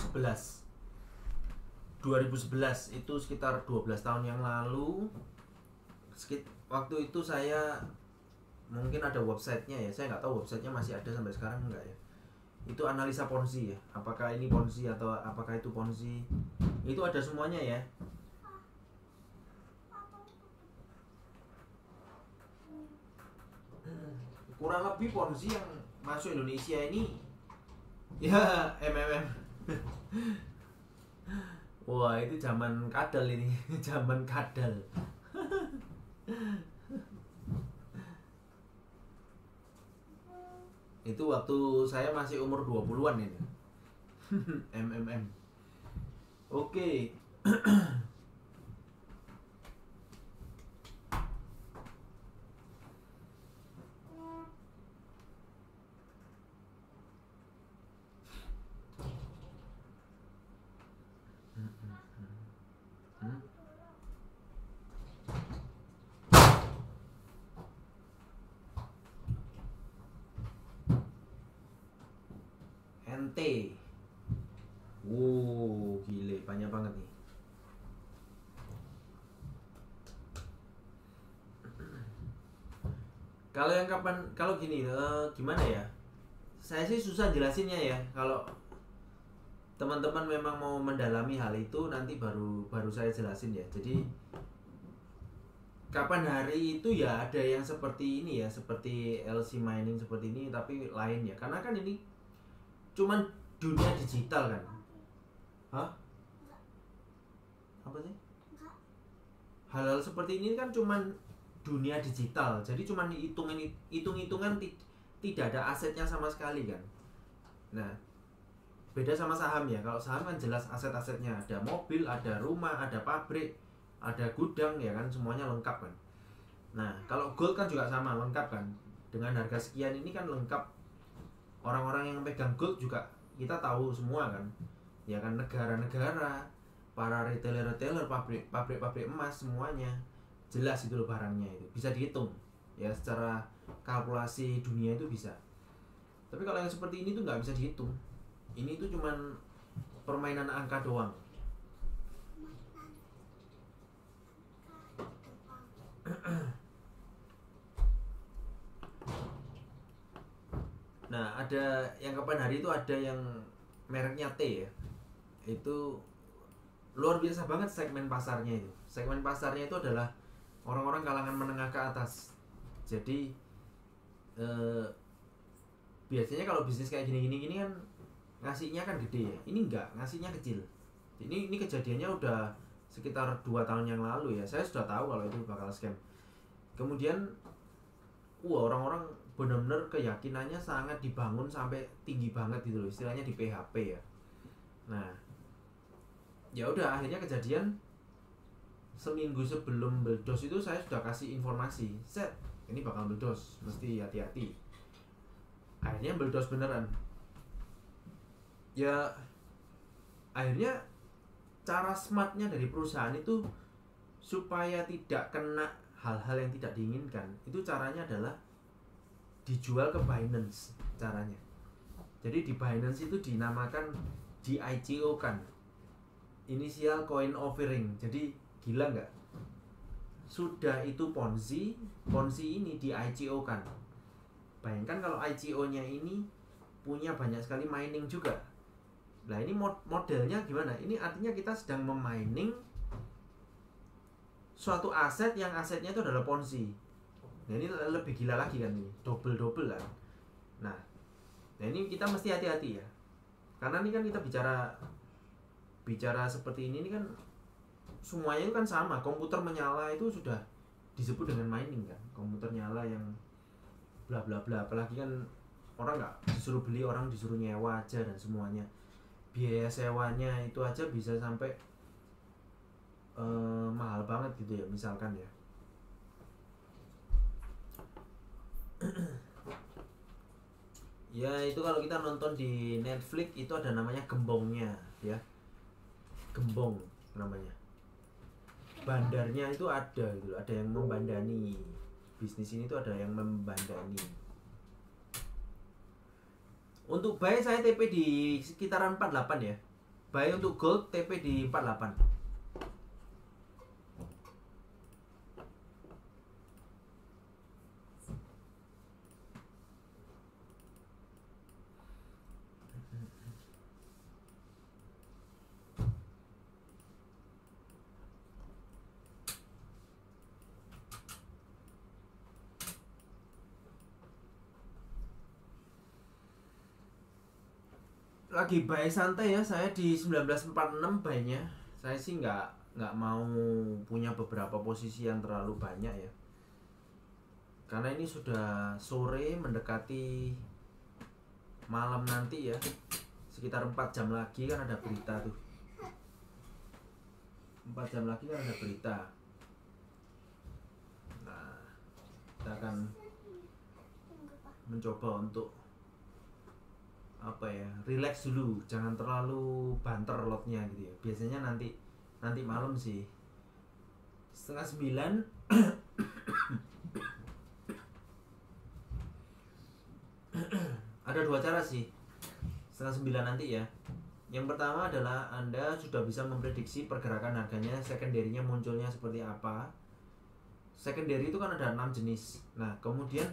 2011 itu sekitar 12 tahun yang lalu. Waktu itu saya mungkin ada websitenya ya, saya nggak tahu websitenya masih ada sampai sekarang enggak ya. Itu analisa Ponzi ya, apakah ini Ponzi atau apakah itu Ponzi, itu ada semuanya ya. Kurang lebih Ponzi yang masuk Indonesia ini ya MMM. Wah itu zaman kadal ini. Zaman kadal. Itu waktu saya masih umur 20-an ini. MMM. Oke. NT. Wow, gile, banyak banget nih. Kalau yang kapan, kalau gini, gimana ya? Saya sih susah jelasinnya ya. Kalau teman-teman memang mau mendalami hal itu, nanti baru saya jelasin ya. Jadi kapan hari itu ya ada yang seperti ini ya, seperti LC mining seperti ini, tapi lain ya. Karena kan ini cuman dunia digital kan. Hah? Apa sih? Hal-hal seperti ini kan cuman dunia digital, jadi cuman hitung-hitungan tidak ada asetnya sama sekali kan. Nah, beda sama saham ya. Kalau saham kan jelas aset-asetnya, ada mobil, ada rumah, ada pabrik, ada gudang ya kan, semuanya lengkap kan. Nah, kalau gold kan juga sama, lengkap kan. Dengan harga sekian ini kan lengkap. Orang-orang yang pegang gold juga kita tahu semua kan. Ya kan, negara-negara, para retailer-retailer, pabrik emas, semuanya jelas itu loh barangnya, itu bisa dihitung ya, secara kalkulasi dunia itu bisa. Tapi kalau yang seperti ini tuh nggak bisa dihitung. Ini tuh cuman permainan angka doang. Nah, ada yang kapan hari itu ada yang mereknya T ya. Itu luar biasa banget segmen pasarnya itu. Segmen pasarnya itu adalah orang-orang kalangan menengah ke atas. Jadi biasanya kalau bisnis kayak gini kan ngasihnya kan gede ya. Ini enggak, ngasihnya kecil. Ini kejadiannya udah sekitar 2 tahun yang lalu ya. Saya sudah tahu kalau itu bakal scam. Kemudian orang-orang benar-benar keyakinannya sangat dibangun sampai tinggi banget gitu loh, istilahnya di PHP ya. Nah, ya udah akhirnya kejadian seminggu sebelum meledos itu saya sudah kasih informasi, set ini bakal meledos, mesti hati-hati. Akhirnya meledos beneran. Ya akhirnya cara smartnya dari perusahaan itu supaya tidak kena hal-hal yang tidak diinginkan, itu caranya adalah dijual ke Binance caranya. Jadi di Binance itu dinamakan di ICO kan, initial coin offering. Jadi gila nggak? Sudah itu Ponzi ini di ICO kan. Bayangkan kalau ICO-nya ini punya banyak sekali mining juga. Nah ini modelnya gimana? Ini artinya kita sedang memining suatu aset yang asetnya itu adalah Ponzi. Nah ini lebih gila lagi kan, ini double lah. Nah ini kita mesti hati-hati ya. Karena ini kan kita bicara seperti ini kan semuanya itu kan sama. Komputer menyala itu sudah disebut dengan mining kan. Komputer nyala yang bla bla bla. Apalagi kan orang nggak disuruh beli, orang disuruh nyewa aja dan semuanya. Biaya sewanya itu aja bisa sampai mahal banget gitu ya, misalkan ya. Ya itu kalau kita nonton di Netflix itu ada namanya gembongnya ya, gembong namanya. Bandarnya itu ada gitu, ada yang membandani bisnis ini tuh, ada yang membandani. Untuk buy saya TP di sekitaran 48 ya. Buy untuk gold TP di 48. Lagi buy santai ya, saya di 1946 buy-nya. Saya sih nggak mau punya beberapa posisi yang terlalu banyak ya, karena ini sudah sore mendekati malam nanti ya, sekitar 4 jam lagi kan ada berita tuh, 4 jam lagi kan ada berita. Nah, kita akan mencoba untuk apa ya, relax dulu, jangan terlalu banter lotnya gitu ya. Biasanya nanti malam sih, 8:30. Ada dua cara sih 8:30 nanti ya. Yang pertama adalah Anda sudah bisa memprediksi pergerakan harganya, secondary-nya munculnya seperti apa. Secondary itu kan ada 6 jenis. Nah kemudian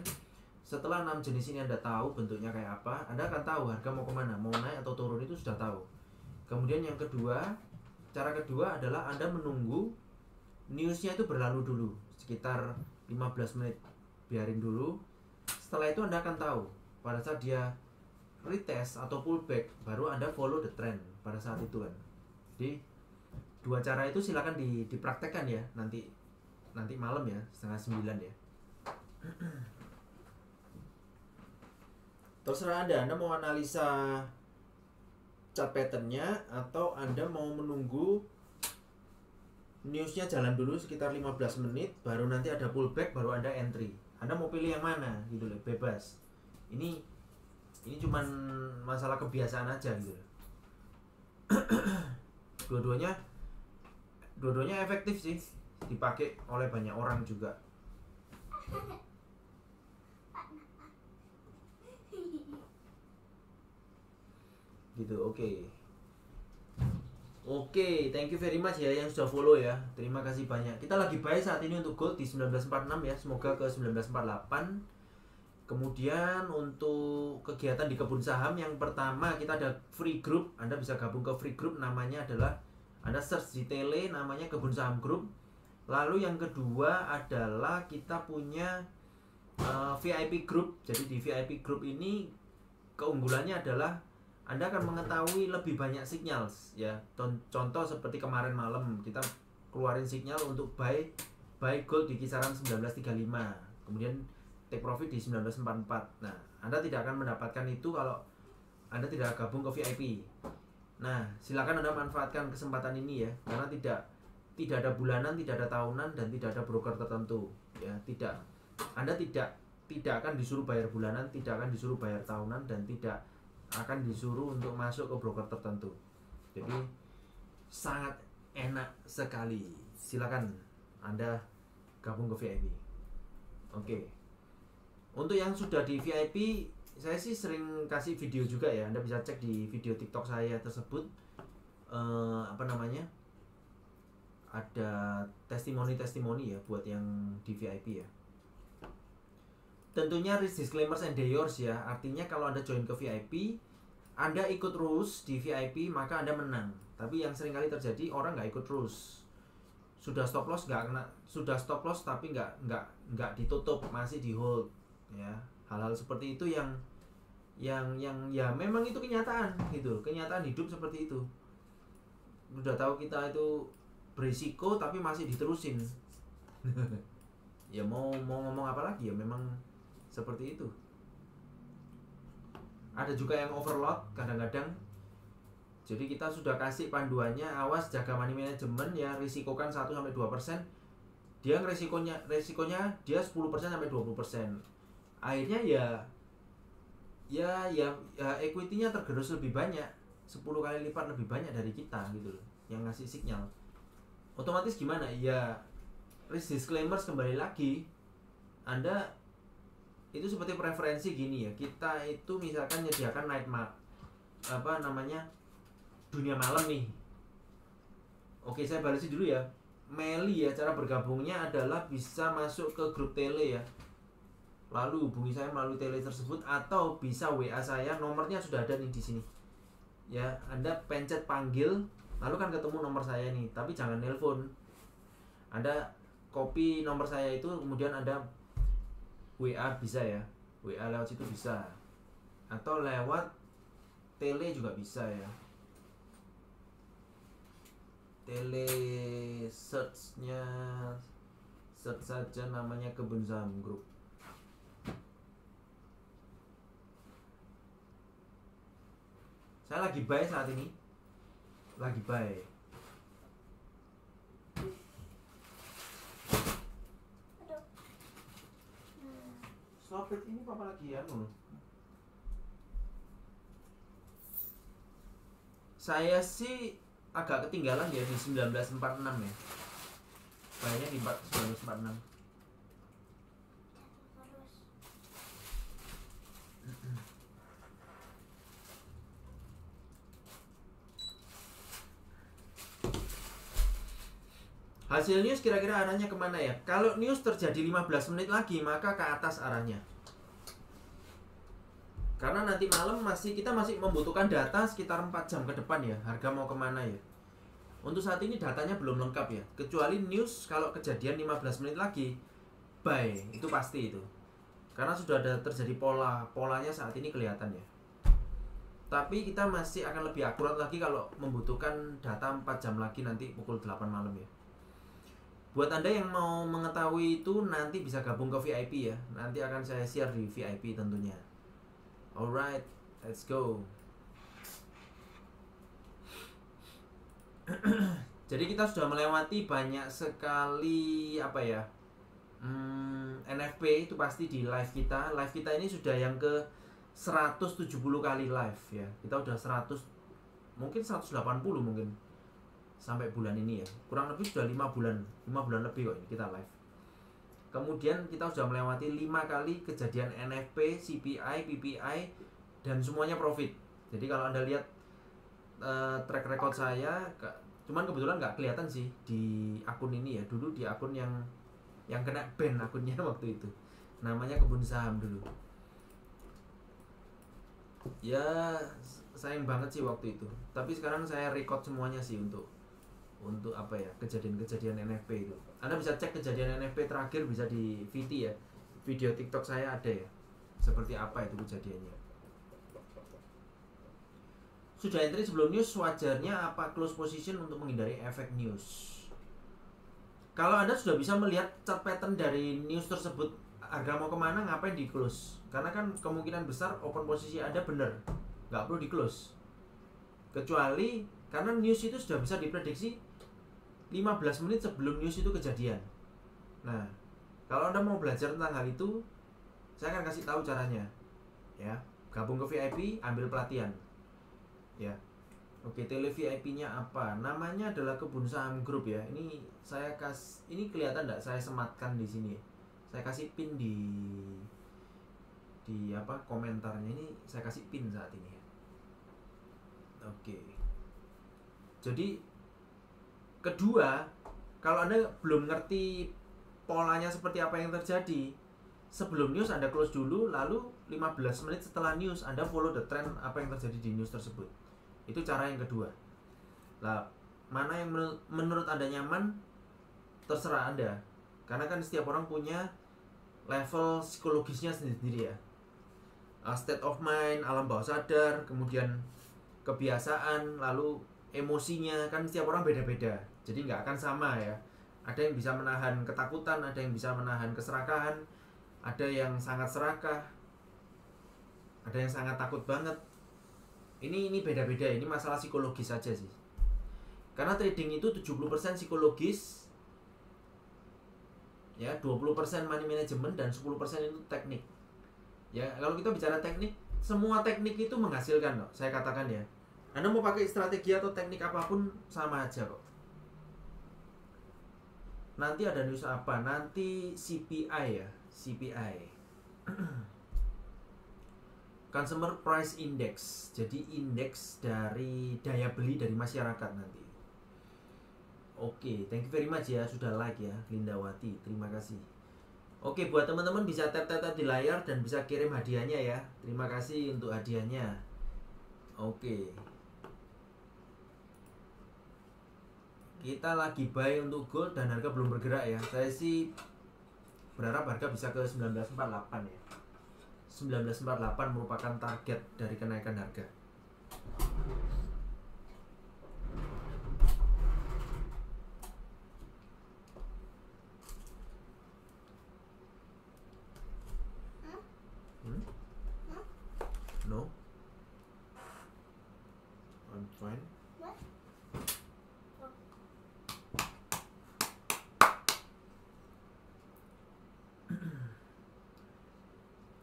setelah 6 jenis ini Anda tahu bentuknya kayak apa, Anda akan tahu harga mau kemana, mau naik atau turun itu sudah tahu. Kemudian yang kedua, cara kedua adalah Anda menunggu newsnya itu berlalu dulu, sekitar 15 menit, biarin dulu. Setelah itu Anda akan tahu, pada saat dia retest atau pullback, baru Anda follow the trend pada saat itu kan. Jadi dua cara itu silakan dipraktekkan ya, nanti malam ya, 8:30 ya. Terserah Anda mau analisa chart patternnya atau Anda mau menunggu newsnya jalan dulu sekitar 15 menit, baru nanti ada pullback, baru Anda entry. Anda mau pilih yang mana gitu loh, bebas. Ini cuman masalah kebiasaan aja gitu. Dua-duanya efektif sih, dipakai oleh banyak orang juga. Gitu, Oke, thank you very much ya yang sudah follow ya. Terima kasih banyak. Kita lagi buy saat ini untuk gold di 1946 ya, semoga ke 1948. Kemudian untuk kegiatan di kebun saham, yang pertama kita ada free group. Anda bisa gabung ke free group, namanya adalah, Anda search di tele namanya kebun saham group. Lalu yang kedua adalah kita punya VIP group. Jadi di VIP group ini keunggulannya adalah Anda akan mengetahui lebih banyak sinyal ya. Contoh seperti kemarin malam kita keluarin sinyal untuk buy gold di kisaran 1935. Kemudian take profit di 1944. Nah, Anda tidak akan mendapatkan itu kalau Anda tidak gabung ke VIP. Nah, silakan Anda manfaatkan kesempatan ini ya, karena tidak ada bulanan, tidak ada tahunan, dan tidak ada broker tertentu ya. Anda tidak akan disuruh bayar bulanan, tidak akan disuruh bayar tahunan, dan tidak akan disuruh untuk masuk ke broker tertentu. Jadi sangat enak sekali. Silakan Anda gabung ke VIP. Oke. Untuk yang sudah di VIP, saya sih sering kasih video juga ya. Anda bisa cek di video TikTok saya tersebut. Ada testimoni ya buat yang di VIP ya. Tentunya risk disclaimers and yours ya. Artinya kalau Anda join ke VIP, Anda ikut rules di VIP, maka Anda menang. Tapi yang sering kali terjadi, orang nggak ikut rules. Sudah stop loss nggak kena, sudah stop loss tapi nggak ditutup, masih di hold ya. Hal-hal seperti itu yang ya memang itu kenyataan gitu. Kenyataan hidup seperti itu. Udah tahu kita itu berisiko tapi masih diterusin. Ya mau ngomong apa lagi ya, memang seperti itu. Ada juga yang overload kadang-kadang. Jadi kita sudah kasih panduannya, awas jaga money management ya, risikokan 1-2%. Dia resikonya dia 10% sampai 20%. Akhirnya ya ya equity-nya tergerus lebih banyak, 10 kali lipat lebih banyak dari kita gitu loh yang ngasih signal. Otomatis gimana? Ya risk disclaimers kembali lagi. Anda itu seperti preferensi gini ya. Kita itu misalkan menyediakan dunia malam nih. Oke, saya balesin dulu ya. Meli ya, cara bergabungnya adalah bisa masuk ke grup tele ya. Lalu hubungi saya melalui tele tersebut atau bisa WA saya, nomornya sudah ada nih di sini. Ya, Anda pencet panggil, lalu kan ketemu nomor saya nih, tapi jangan nelpon. Anda copy nomor saya itu, kemudian Anda WA bisa ya. WA lewat situ bisa. Atau lewat tele juga bisa ya. Tele search saja namanya Kebun Saham Group. Saya lagi buy saat ini. Lagi buy. Stop it, ini papa lagi anu. Saya sih agak ketinggalan ya di 1946 ya. Kayaknya di 1946. Hasil news kira-kira arahnya kemana ya? Kalau news terjadi 15 menit lagi, maka ke atas arahnya. Karena nanti malam kita masih membutuhkan data sekitar 4 jam ke depan ya. Harga mau kemana ya? Untuk saat ini datanya belum lengkap ya. Kecuali news kalau kejadian 15 menit lagi, buy. Itu pasti itu. Karena sudah ada terjadi polanya saat ini kelihatan ya. Tapi kita masih akan lebih akurat lagi kalau membutuhkan data 4 jam lagi nanti pukul 8 malam ya. Buat Anda yang mau mengetahui itu nanti bisa gabung ke VIP ya. Nanti akan saya share di VIP tentunya. Alright, let's go. Jadi kita sudah melewati banyak sekali NFP itu pasti di live kita. Live kita ini sudah yang ke 170 kali live ya. Kita udah 100, mungkin 180 mungkin sampai bulan ini ya. Kurang lebih sudah 5 bulan lebih kok kita live. Kemudian kita sudah melewati 5 kali kejadian NFP, CPI, PPI dan semuanya profit. Jadi kalau Anda lihat track record saya, cuman kebetulan nggak kelihatan sih di akun ini ya. Dulu di akun yang kena ban akunnya waktu itu. Namanya Kebun Saham dulu. Ya sayang banget sih waktu itu. Tapi sekarang saya record semuanya sih untuk kejadian-kejadian NFP itu. Anda bisa cek kejadian NFP terakhir bisa di VT ya. Video TikTok saya ada ya. Seperti apa itu kejadiannya. Sudah entry sebelum news, wajarnya apa close position untuk menghindari efek news? Kalau Anda sudah bisa melihat chart pattern dari news tersebut, harga mau kemana, ngapain di close? Karena kan kemungkinan besar open posisi Anda benar, nggak perlu di close. Kecuali karena news itu sudah bisa diprediksi 15 menit sebelum news itu kejadian. Nah, kalau Anda mau belajar tentang hal itu, saya akan kasih tahu caranya. Ya, gabung ke VIP, ambil pelatihan. Ya. Oke, tele VIP-nya apa? Namanya adalah Kebun Saham Group ya. Ini kelihatan enggak saya sematkan di sini. Saya kasih pin di komentarnya ini, saya kasih pin saat ini ya. Oke. Jadi kedua, kalau Anda belum ngerti polanya seperti apa yang terjadi, sebelum news Anda close dulu, lalu 15 menit setelah news Anda follow the trend apa yang terjadi di news tersebut. Itu cara yang kedua. Lah, mana yang menurut Anda nyaman, terserah Anda. Karena kan setiap orang punya level psikologisnya sendiri ya. State of mind, alam bawah sadar, kemudian kebiasaan, lalu emosinya, kan setiap orang beda-beda. Jadi nggak akan sama ya. Ada yang bisa menahan ketakutan, ada yang bisa menahan keserakahan, ada yang sangat serakah, ada yang sangat takut banget. Ini beda-beda, ini masalah psikologis saja sih. Karena trading itu 70% psikologis, ya 20% money management dan 10% itu teknik. Ya kalau kita bicara teknik, semua teknik itu menghasilkan kok, saya katakan ya. Anda mau pakai strategi atau teknik apapun sama aja kok. Nanti ada news apa? Nanti CPI ya, CPI. Consumer Price Index. Jadi indeks dari daya beli dari masyarakat nanti. Oke, thank you very much ya sudah like ya, Lindawati. Terima kasih. Oke, buat teman-teman bisa tap di layar dan bisa kirim hadiahnya ya. Terima kasih untuk hadiahnya. Oke. Kita lagi buy untuk gold dan harga belum bergerak ya. Saya sih berharap harga bisa ke 1948 ya. 1948 merupakan target dari kenaikan harga. No? I'm fine. What?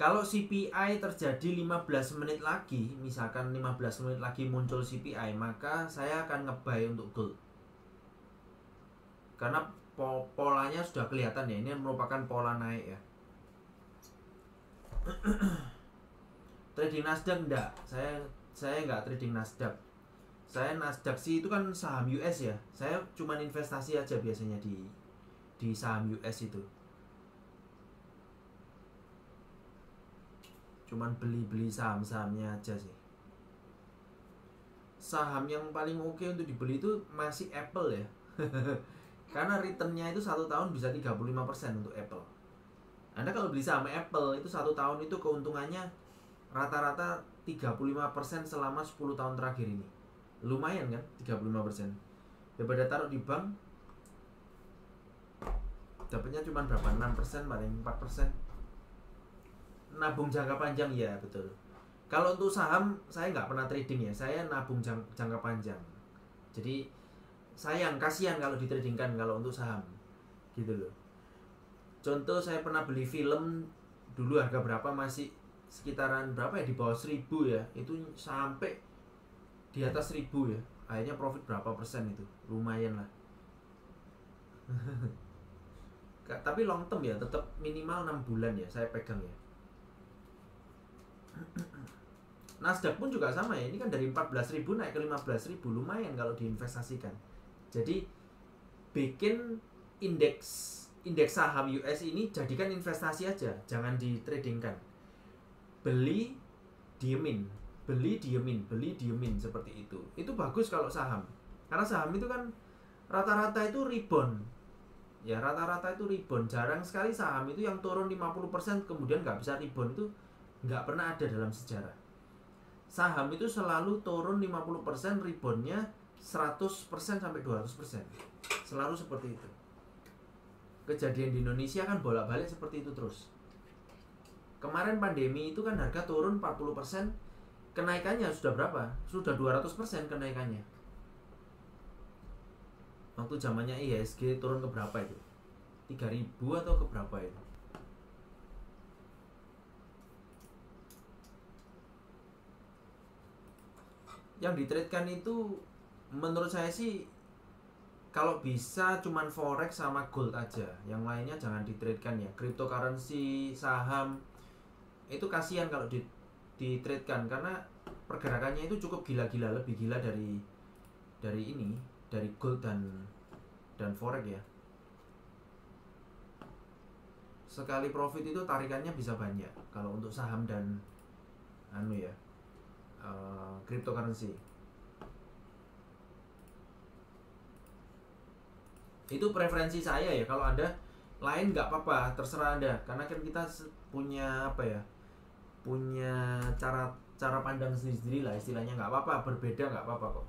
Kalau CPI terjadi 15 menit lagi, misalkan 15 menit lagi muncul CPI, maka saya akan nge-buy untuk gold. Karena polanya sudah kelihatan ya, ini merupakan pola naik ya. Trading Nasdaq enggak, saya enggak trading Nasdaq. Saya Nasdaq sih itu kan saham US ya. Saya cuman investasi aja biasanya di saham US itu. Cuman beli saham-sahamnya aja sih. Saham yang paling oke untuk dibeli itu masih Apple ya. Karena returnnya itu 1 tahun bisa 35% untuk Apple. Anda kalau beli saham Apple itu 1 tahun itu keuntungannya rata-rata 35% selama 10 tahun terakhir ini. Lumayan kan 35%. Daripada taruh di bank dapatnya cuma berapa? 6% paling 4%. Nabung jangka panjang ya betul. Kalau untuk saham saya nggak pernah trading ya. Saya nabung jangka panjang. Jadi sayang, kasihan kalau ditradingkan kalau untuk saham. Gitu loh. Contoh saya pernah beli film dulu harga berapa masih sekitaran berapa ya, di bawah 1000 ya, itu sampai di atas 1000 ya, akhirnya profit berapa persen itu, lumayan lah. Tapi long term ya, tetap minimal 6 bulan ya saya pegang ya. Nasdaq pun juga sama ya, ini kan dari 14.000 naik ke 15.000, lumayan kalau diinvestasikan. Jadi bikin indeks saham US ini jadikan investasi aja, jangan ditradingkan. Beli diemin seperti itu. Itu bagus kalau saham, karena saham itu kan rata-rata itu rebound ya, rata-rata itu rebound. Jarang sekali saham itu yang turun 50% kemudian nggak bisa rebound, itu nggak pernah ada dalam sejarah. Saham itu selalu turun 50%, reboundnya 100% sampai 200%, selalu seperti itu. Kejadian di Indonesia kan bolak-balik seperti itu terus. Kemarin pandemi itu kan harga turun 40%, kenaikannya sudah berapa? Sudah 200% kenaikannya. Waktu zamannya IHSG turun ke berapa itu? 3.000 atau ke berapa itu? Yang ditradekan itu menurut saya sih kalau bisa cuman forex sama gold aja, yang lainnya jangan ditradekan ya. Cryptocurrency, saham itu kasihan kalau ditradekan, karena pergerakannya itu cukup gila-gila, lebih gila dari ini, dari gold dan forex ya. Sekali profit itu tarikannya bisa banyak kalau untuk saham dan cryptocurrency. Itu preferensi saya ya. Kalau Anda lain nggak apa-apa, terserah Anda, karena kan kita punya punya cara pandang sendiri-sendiri lah istilahnya. Nggak apa-apa, berbeda nggak apa-apa kok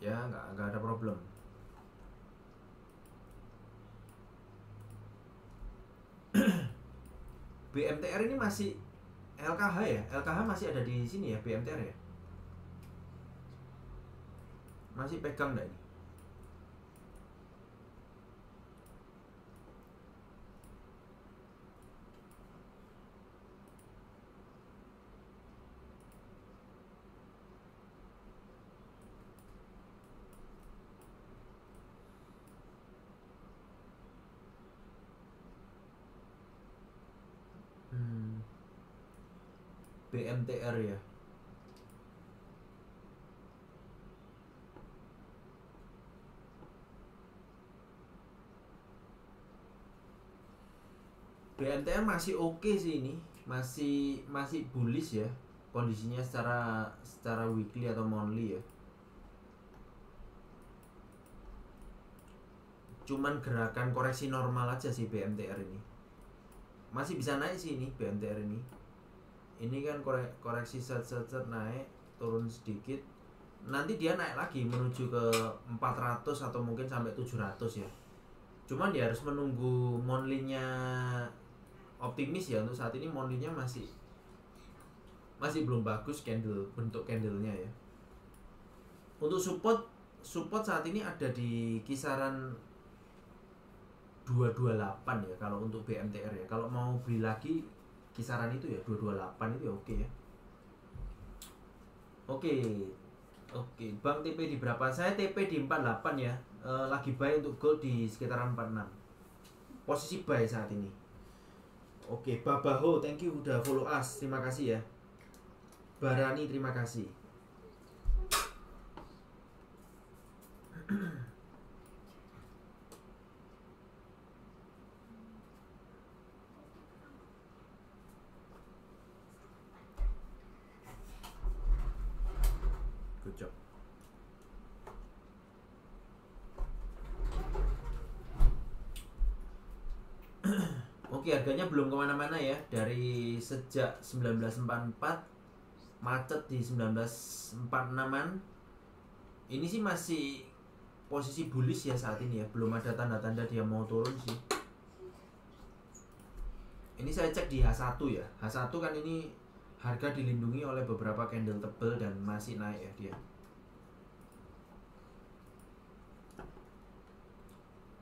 ya, nggak ada problem. BMTR ini masih LKH ya, LKH masih ada di sini ya, BMTR ya masih pegang nggak ini? BMTR ya. BMTR masih oke sih ini, masih bullish ya kondisinya secara weekly atau monthly ya. Cuman gerakan koreksi normal aja sih BMTR ini. Masih bisa naik sih ini BMTR ini. Ini kan koreksi set naik, turun sedikit. Nanti dia naik lagi menuju ke 400 atau mungkin sampai 700 ya. Cuman dia harus menunggu monthly-nya optimis ya. Untuk saat ini monthly-nya masih belum bagus bentuk candle-nya ya. Untuk support saat ini ada di kisaran 228 ya kalau untuk BMTR ya. Kalau mau beli lagi kisaran itu ya 228 itu ya oke ya. Oke, Bang TP di berapa? Saya TP di 48 ya. Lagi buy untuk gold di sekitaran 46. Posisi buy saat ini. Oke, Babaho, thank you udah follow us. Terima kasih ya. Barani, terima kasih. Good job. Oke, harganya belum kemana-mana ya. Dari sejak 1944 macet di 1946an. Ini sih masih posisi bullish ya saat ini ya. Belum ada tanda-tanda dia mau turun sih. Ini saya cek di H1 ya. H1 kan ini harga dilindungi oleh beberapa candle tebal dan masih naik ya dia.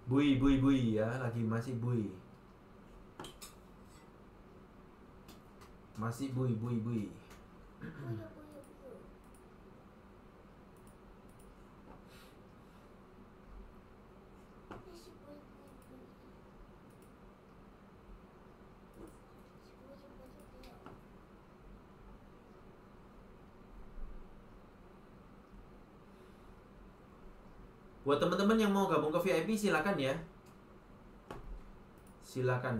Bui ya, lagi masih bui. Masih bui. Buat teman-teman yang mau gabung ke VIP silakan ya. Silakan.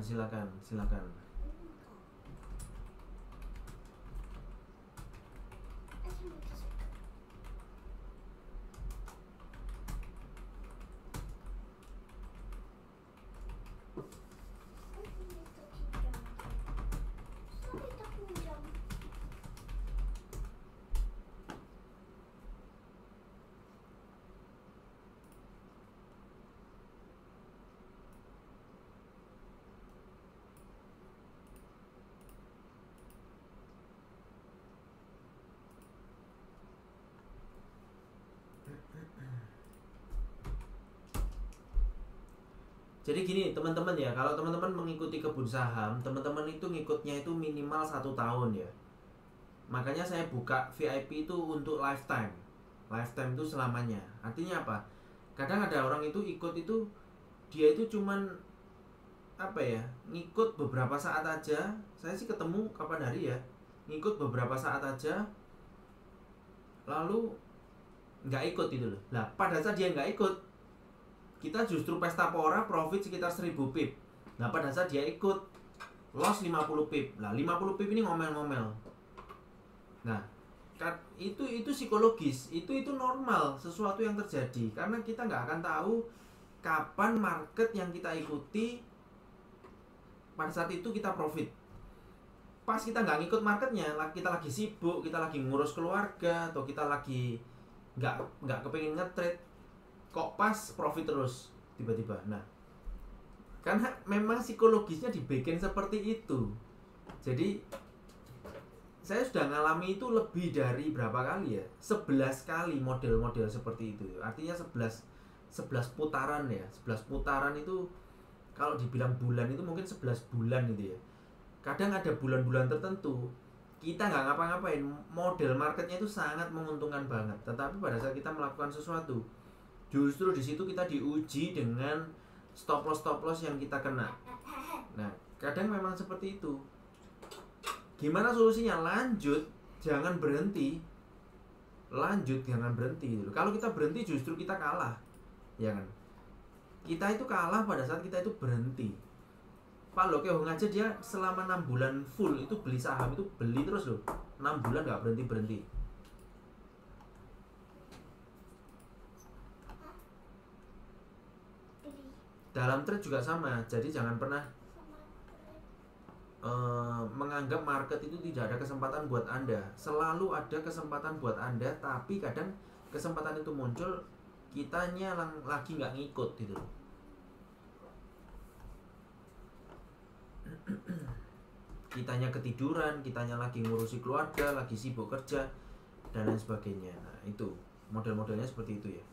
Jadi gini teman-teman ya, kalau teman-teman mengikuti kebun saham, teman-teman itu ngikutnya itu minimal 1 tahun ya. Makanya saya buka VIP itu untuk lifetime. Lifetime itu selamanya. Artinya apa? Kadang ada orang itu ikut itu, dia itu cuman apa ya, ngikut beberapa saat aja. Saya sih ketemu kapan hari ya, ngikut beberapa saat aja, lalu nggak ikut itu loh. Nah pada saat dia nggak ikut, kita justru pesta pora profit sekitar 1000 pip. Nah pada saat dia ikut loss 50 pip. Nah 50 pip ini ngomel-ngomel. Nah itu psikologis, itu normal, sesuatu yang terjadi karena kita nggak akan tahu kapan market yang kita ikuti pada saat itu kita profit. Pas kita nggak ngikut marketnya, kita lagi sibuk, kita lagi ngurus keluarga, atau kita lagi nggak kepengen nge-trade, kok pas profit terus tiba-tiba. Nah karena memang psikologisnya dibikin seperti itu. Jadi saya sudah ngalami itu lebih dari berapa kali ya, 11 kali model-model seperti itu. Artinya 11 putaran ya. 11 putaran itu kalau dibilang bulan itu mungkin 11 bulan gitu ya. Kadang ada bulan-bulan tertentu kita nggak ngapa-ngapain, model marketnya itu sangat menguntungkan banget. Tetapi pada saat kita melakukan sesuatu, justru di situ kita diuji dengan stop loss yang kita kena. Nah kadang memang seperti itu. Gimana solusinya? Lanjut, jangan berhenti. Lanjut, jangan berhenti gitu. Kalau kita berhenti justru kita kalah, ya kan? Kita itu kalah pada saat kita itu berhenti. Pak Loke Hong aja dia selama 6 bulan full itu beli saham, itu beli terus loh. 6 bulan gak berhenti-berhenti. Dalam trade juga sama. Jadi jangan pernah menganggap market itu tidak ada kesempatan buat Anda. Selalu ada kesempatan buat Anda, tapi kadang kesempatan itu muncul, kitanya lagi gak ngikut gitu loh. Kitanya ketiduran, kitanya lagi ngurusi keluarga, lagi sibuk kerja dan lain sebagainya. Nah, itu model-modelnya seperti itu ya.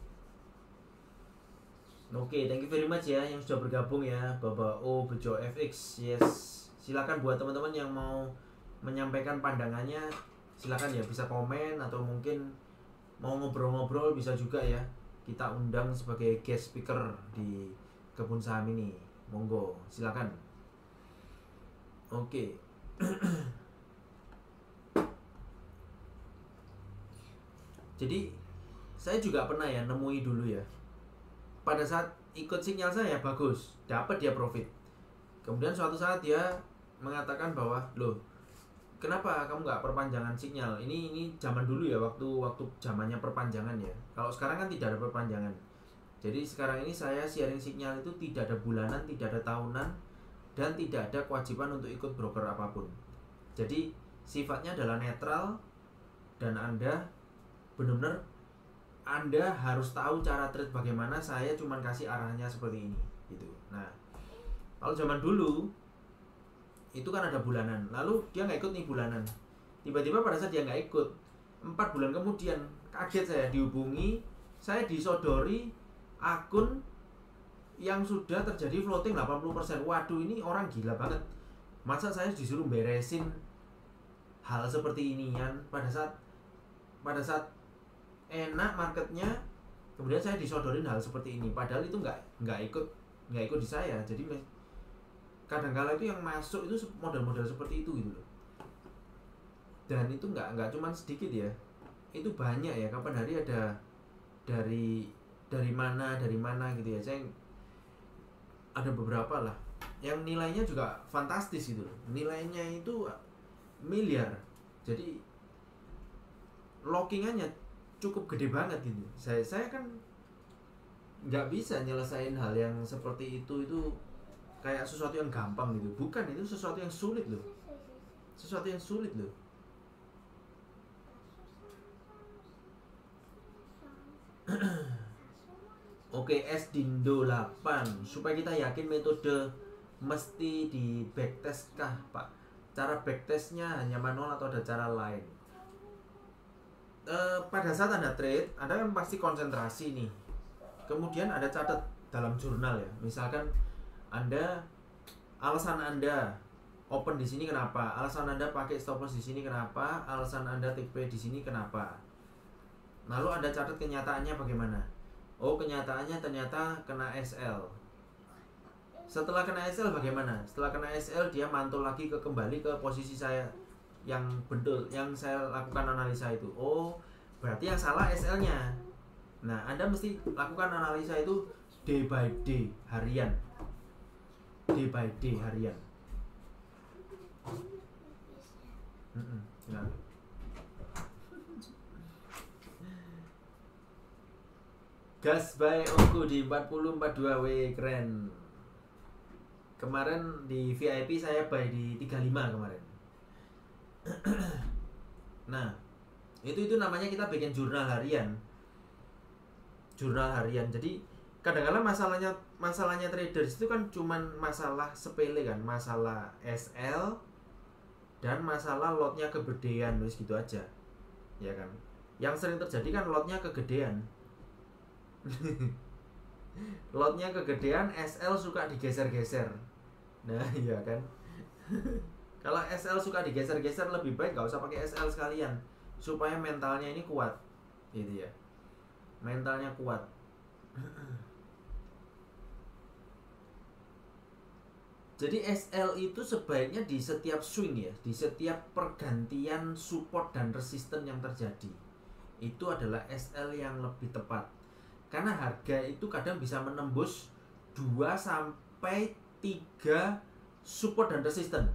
Oke, thank you very much ya yang sudah bergabung ya, Bapak O Bejo FX. Yes, silakan buat teman-teman yang mau menyampaikan pandangannya, silakan ya, bisa komen atau mungkin mau ngobrol-ngobrol bisa juga ya. Kita undang sebagai guest speaker di Kebun Saham ini. Monggo, silakan. Oke. Jadi saya juga pernah ya nemui dulu ya. Pada saat ikut sinyal saya bagus, dapat dia profit. Kemudian suatu saat dia mengatakan bahwa, loh, kenapa kamu nggak perpanjangan sinyal? Ini zaman dulu ya, waktu zamannya perpanjangan ya. Kalau sekarang kan tidak ada perpanjangan. Jadi sekarang ini saya sharing sinyal itu tidak ada bulanan, tidak ada tahunan, dan tidak ada kewajiban untuk ikut broker apapun. Jadi sifatnya adalah netral, dan Anda benar-benar Anda harus tahu cara trade bagaimana. Saya cuma kasih arahnya seperti ini gitu. Nah, kalau zaman dulu itu kan ada bulanan, lalu dia nggak ikut nih bulanan. Tiba-tiba pada saat dia nggak ikut, 4 bulan kemudian kaget saya dihubungi, saya disodori akun yang sudah terjadi floating 80%. Waduh, ini orang gila banget. Masa saya disuruh beresin hal seperti ini kan pada saat enak marketnya, kemudian saya disodorin hal seperti ini. Padahal itu nggak ikut di saya. Jadi kadang-kala itu yang masuk itu model-model seperti itu gitu loh. Dan itu nggak cuma sedikit ya. Itu banyak ya. Kapan hari ada dari mana gitu ya. Saya ada beberapa lah yang nilainya juga fantastis gitu loh. Nilainya itu miliar. Jadi lockingannya cukup gede banget gitu. Saya kan nggak bisa nyelesain hal yang seperti itu kayak sesuatu yang gampang gitu. Bukan, itu sesuatu yang sulit loh. Sesuatu yang sulit loh. Oke, S Dindo 8. Supaya kita yakin metode mesti di backtest kah, Pak? Cara backtestnya hanya manual atau ada cara lain? Pada saat Anda trade, Anda kan pasti konsentrasi nih. Kemudian ada catat dalam jurnal ya. Misalkan alasan Anda open di sini kenapa? Alasan Anda pakai stop loss di sini kenapa? Alasan Anda take profit di sini kenapa? Lalu Anda catat kenyataannya bagaimana? Oh, kenyataannya ternyata kena SL. Setelah kena SL bagaimana? Setelah kena SL dia mantul lagi kembali ke posisi saya yang betul, yang saya lakukan analisa itu. Oh, berarti yang salah SL-nya. Nah, Anda mesti lakukan analisa itu day by day, harian. Day by day, harian. Nah. Gas by Ongku di 4042W, keren. Kemarin di VIP saya buy di 35 kemarin. Nah, itu namanya kita bikin jurnal harian. Jurnal harian. Jadi kadang-kadang masalahnya traders itu kan cuman masalah sepele kan, masalah SL dan masalah lotnya kegedean, wis gitu aja. Ya kan? Yang sering terjadi kan lotnya kegedean. Lotnya kegedean, SL suka digeser-geser. Nah, iya kan? Kalau SL suka digeser-geser, lebih baik gak usah pakai SL sekalian, supaya mentalnya ini kuat, gitu ya. Mentalnya kuat. Jadi SL itu sebaiknya di setiap swing ya, di setiap pergantian support dan resisten yang terjadi. Itu adalah SL yang lebih tepat. Karena harga itu kadang bisa menembus 2 sampai 3 support dan resisten.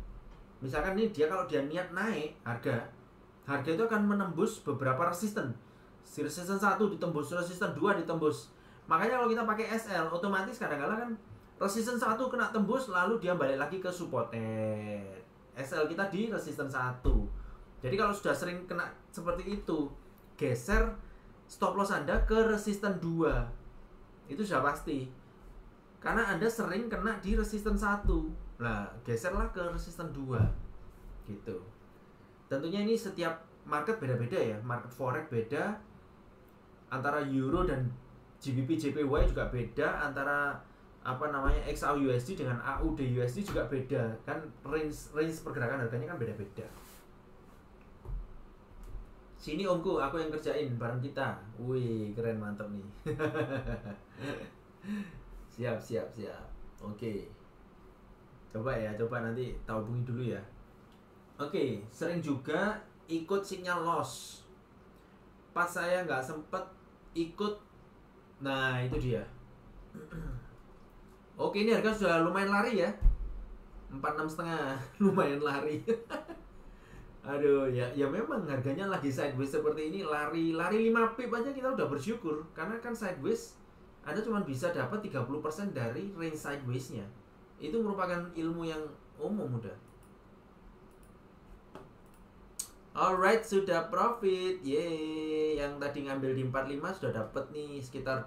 Misalkan ini dia kalau dia niat naik harga itu akan menembus beberapa resisten. Si resisten 1 ditembus, resisten 2 ditembus. Makanya kalau kita pakai SL otomatis kadang-kadang kan resisten 1 kena tembus lalu dia balik lagi ke supported. SL kita di resisten 1. Jadi kalau sudah sering kena seperti itu, geser stop loss Anda ke resisten 2. Itu sudah pasti. Karena Anda sering kena di resisten 1. Nah, geserlah ke resisten 2. Gitu. Tentunya ini setiap market beda-beda ya. Market forex beda. Antara euro dan GBP JPY juga beda, antara XAUUSD dengan AUDUSD juga beda. Kan range pergerakan harganya kan beda-beda. Sini omku, aku yang kerjain bareng kita. Wih, keren, mantap nih. Siap. Oke. Coba nanti tak hubungi dulu ya. Oke, sering juga ikut sinyal loss. Pas saya nggak sempet ikut. Nah, itu dia. Oke, ini harga sudah lumayan lari ya. 46,5 lumayan lari. Aduh, ya memang harganya lagi sideways seperti ini, lari 5 pip aja kita udah bersyukur. Karena kan sideways Anda cuma bisa dapat 30% dari range sideways-nya. Itu merupakan ilmu yang umum udah. Alright, sudah profit. Yeay, yang tadi ngambil di 45 sudah dapat nih sekitar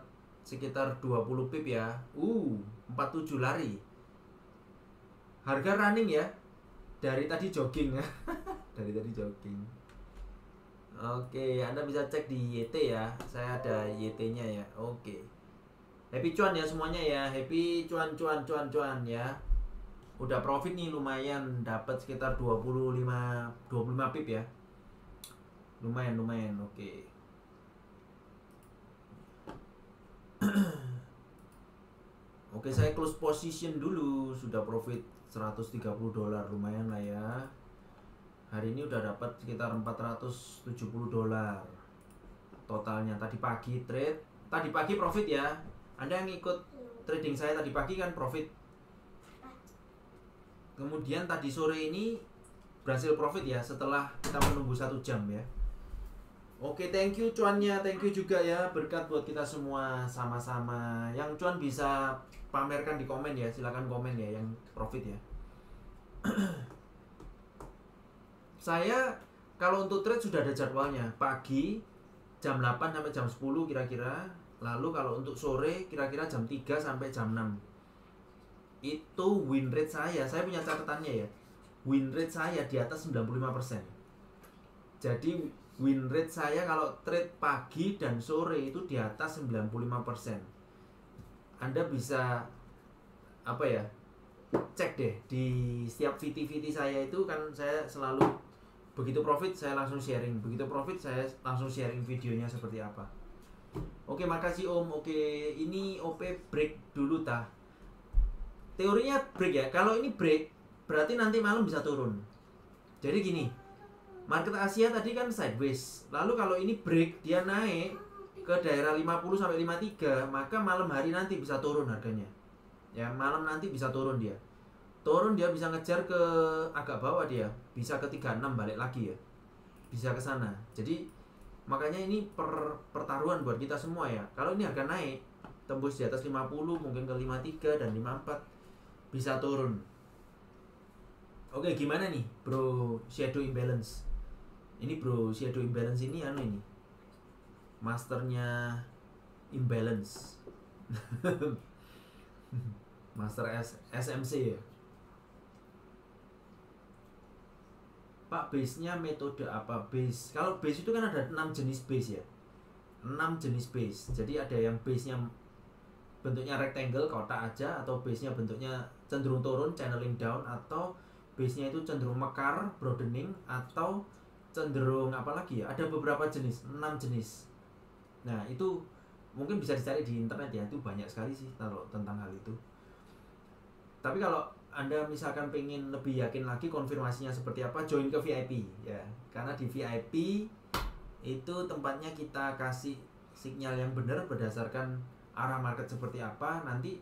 20 pip ya. 47 lari. Harga running ya. Dari tadi jogging ya. Dari tadi jogging. Oke, Anda bisa cek di YT ya. Saya ada YT-nya ya. Oke. Happy cuan ya semuanya ya. Happy cuan ya. Udah profit nih lumayan, dapat sekitar 25 pip ya. Lumayan. Oke. Oke, saya close position dulu. Sudah profit $130, lumayan lah ya. Hari ini udah dapat sekitar $470 totalnya. Tadi pagi profit ya. Anda yang ikut trading saya tadi pagi kan profit. Kemudian tadi sore ini berhasil profit ya setelah kita menunggu 1 jam ya. Oke, thank you cuannya, thank you juga ya, berkat buat kita semua sama-sama. Yang cuan bisa pamerkan di komen ya, silakan komen ya yang profit ya. Saya kalau untuk trade sudah ada jadwalnya, pagi jam 8 sampai jam 10 kira-kira. Lalu kalau untuk sore kira-kira jam 3 sampai jam 6. Itu win rate saya punya catatannya ya. Win rate saya di atas 95%. Jadi win rate saya kalau trade pagi dan sore itu di atas 95%. Anda bisa cek deh di setiap VT saya itu kan, saya selalu begitu profit saya langsung sharing, begitu profit saya langsung sharing videonya seperti apa. Oke, makasih Om. Oke, ini OP break dulu tah. Teorinya break ya. Kalau ini break berarti nanti malam bisa turun. Jadi gini, market Asia tadi kan sideways. Lalu kalau ini break, dia naik ke daerah 50 sampai 53, maka malam hari nanti bisa turun harganya. Ya, malam nanti bisa turun dia. Turun dia bisa ngejar ke agak bawah, dia bisa ke 36 balik lagi ya. Bisa ke sana. Jadi makanya ini pertaruhan buat kita semua ya. Kalau ini harga naik tembus di atas 50, mungkin ke 53 dan 54, bisa turun. Oke, gimana nih bro shadow imbalance? Ini bro shadow imbalance ini ini masternya imbalance. Master SMC ya. Pak, base-nya metode apa? Base, kalau base itu kan ada 6 jenis base ya. 6 jenis base. Jadi ada yang base-nya bentuknya rectangle, kotak aja, atau base-nya bentuknya cenderung turun, channeling down, atau base-nya itu cenderung mekar, broadening, atau cenderung ada beberapa jenis, 6 jenis. Nah, itu mungkin bisa dicari di internet ya, itu banyak sekali sih kalau tentang hal itu. Tapi kalau Anda misalkan pengen lebih yakin lagi konfirmasinya seperti apa, join ke VIP ya. Karena di VIP itu tempatnya kita kasih sinyal yang benar berdasarkan arah market seperti apa. Nanti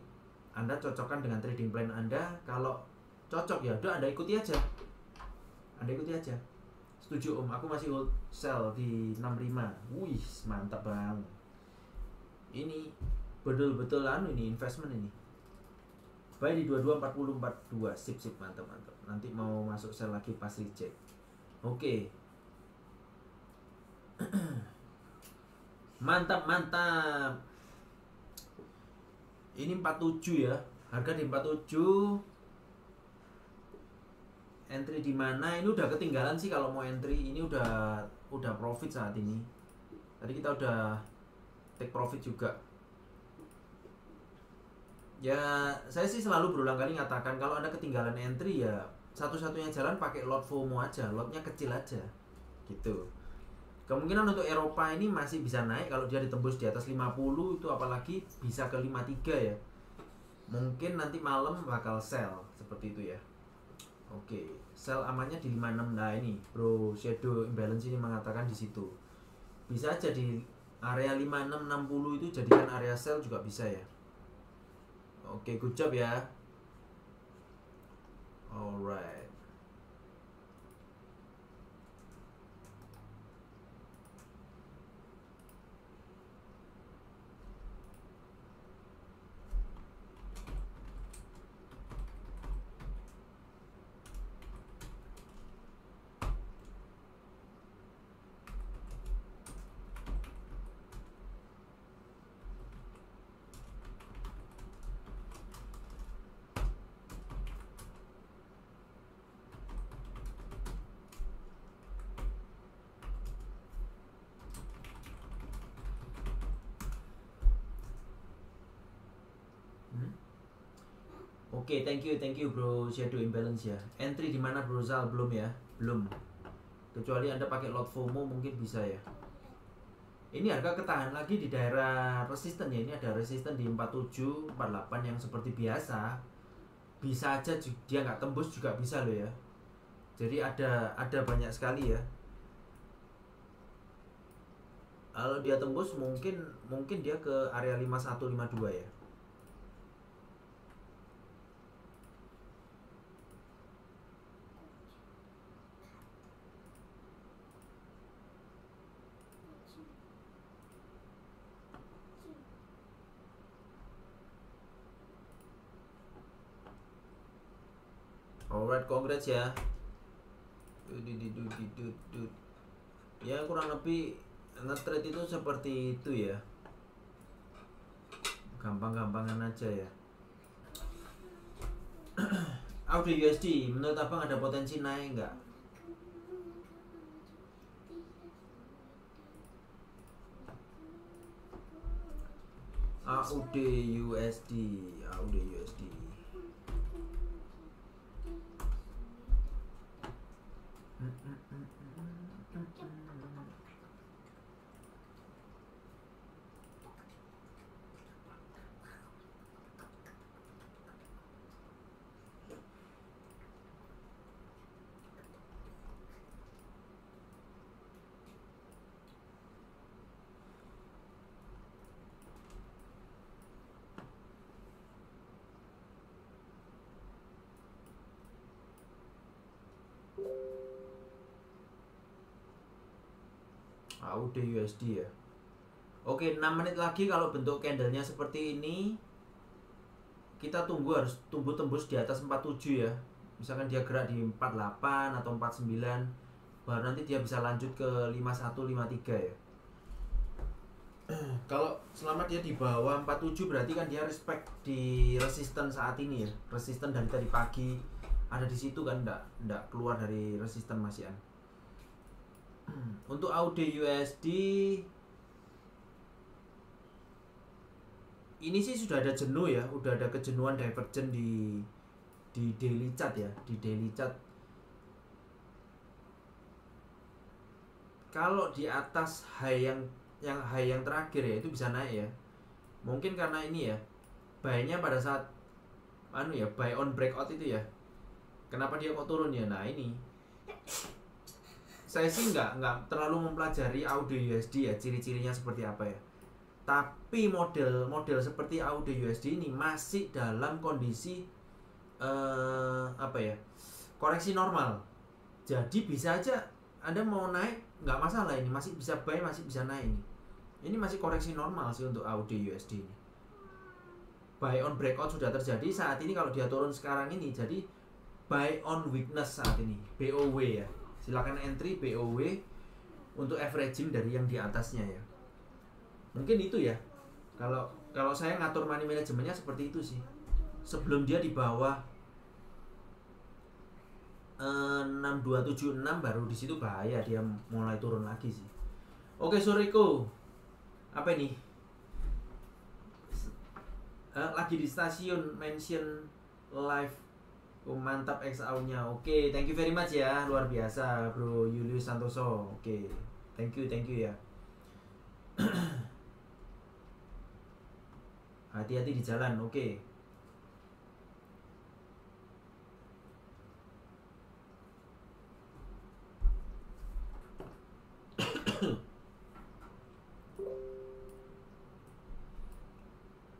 Anda cocokkan dengan trading plan Anda. Kalau cocok ya udah Anda ikuti aja. Setuju Om, aku masih hold sell di 65. Wih, mantap bang. Ini betul-betul ini investment ini. Buy di 22.40.42. Sip mantap. Nanti mau masuk sell lagi pas reject. Oke. Mantap. Ini 47 ya. Harga di 47. Entry di mana? Ini udah ketinggalan sih kalau mau entry. Ini udah profit saat ini. Tadi kita udah take profit juga. Ya, saya sih selalu berulang kali ngatakan kalau Anda ketinggalan entry ya satu-satunya jalan pakai lot FOMO aja, lotnya kecil aja. Gitu. Kemungkinan untuk Eropa ini masih bisa naik kalau dia ditembus di atas 50 itu, apalagi bisa ke 53 ya. Mungkin nanti malam bakal sell seperti itu ya. Oke, sell amannya di 56. Nah, ini Bro Shadow Imbalance ini mengatakan di situ. Bisa aja di area 5660 itu jadikan area sell juga bisa ya. Oke, good job ya. Alright. Oke, thank you Bro Shadow Imbalance ya. Entry di mana Bro Zal? Belum ya? Belum. Kecuali Anda pakai lot FOMO mungkin bisa ya. Ini harga ketahan lagi di daerah resisten ya. Ini ada resisten di 47, 48 yang seperti biasa. Bisa aja dia nggak tembus juga bisa loh ya. Jadi ada banyak sekali ya. Kalau dia tembus mungkin dia ke area 51, 52 ya. Alright, congrats ya. Ya kurang lebih nge-trade itu seperti itu ya. Gampang-gampangan aja ya. AUD USD, menurut abang ada potensi naik nggak? AUD USD. AUD USD ya. Oke, 6 menit lagi kalau bentuk candlenya seperti ini, kita harus tunggu tembus di atas 47 ya. Misalkan dia gerak di 48 atau 49, baru nanti dia bisa lanjut ke 51, 53 ya. Kalau selama dia di bawah 47 berarti kan dia respect di resisten saat ini ya. Resisten dari tadi pagi ada di situ kan, enggak keluar dari resisten masian. Untuk AUD USD ini sih sudah ada jenuh ya, udah ada kejenuhan divergen di daily chart ya, di daily chart. Kalau di atas high yang terakhir ya itu bisa naik ya. Mungkin karena ini ya, buy-nya pada saat anu ya, buy on breakout itu ya. Kenapa dia kok turun ya? Nah ini saya sih nggak terlalu mempelajari audio USD ya, ciri-cirinya seperti apa ya. Tapi model seperti audio USD ini masih dalam kondisi apa ya, koreksi normal. Jadi bisa aja Anda mau naik nggak masalah, ini masih bisa buy, masih bisa naik ini. Ini masih koreksi normal sih untuk audio USD ini. Buy on breakout sudah terjadi saat ini. Kalau dia turun sekarang ini, jadi buy on weakness saat ini, BOW ya. Silakan entry BOW untuk averaging dari yang di atasnya ya. Mungkin itu ya. Kalau saya ngatur money manajemennya seperti itu sih. Sebelum dia di bawah 6276 baru di situ bahaya, dia mulai turun lagi sih. Oke, Suriko. Apa ini? Lagi di stasiun mention live. Oh, mantap XAU-nya. Oke, thank you very much ya. Luar biasa, Bro Julius Santoso. Oke. Thank you ya. Hati-hati di jalan. Oke.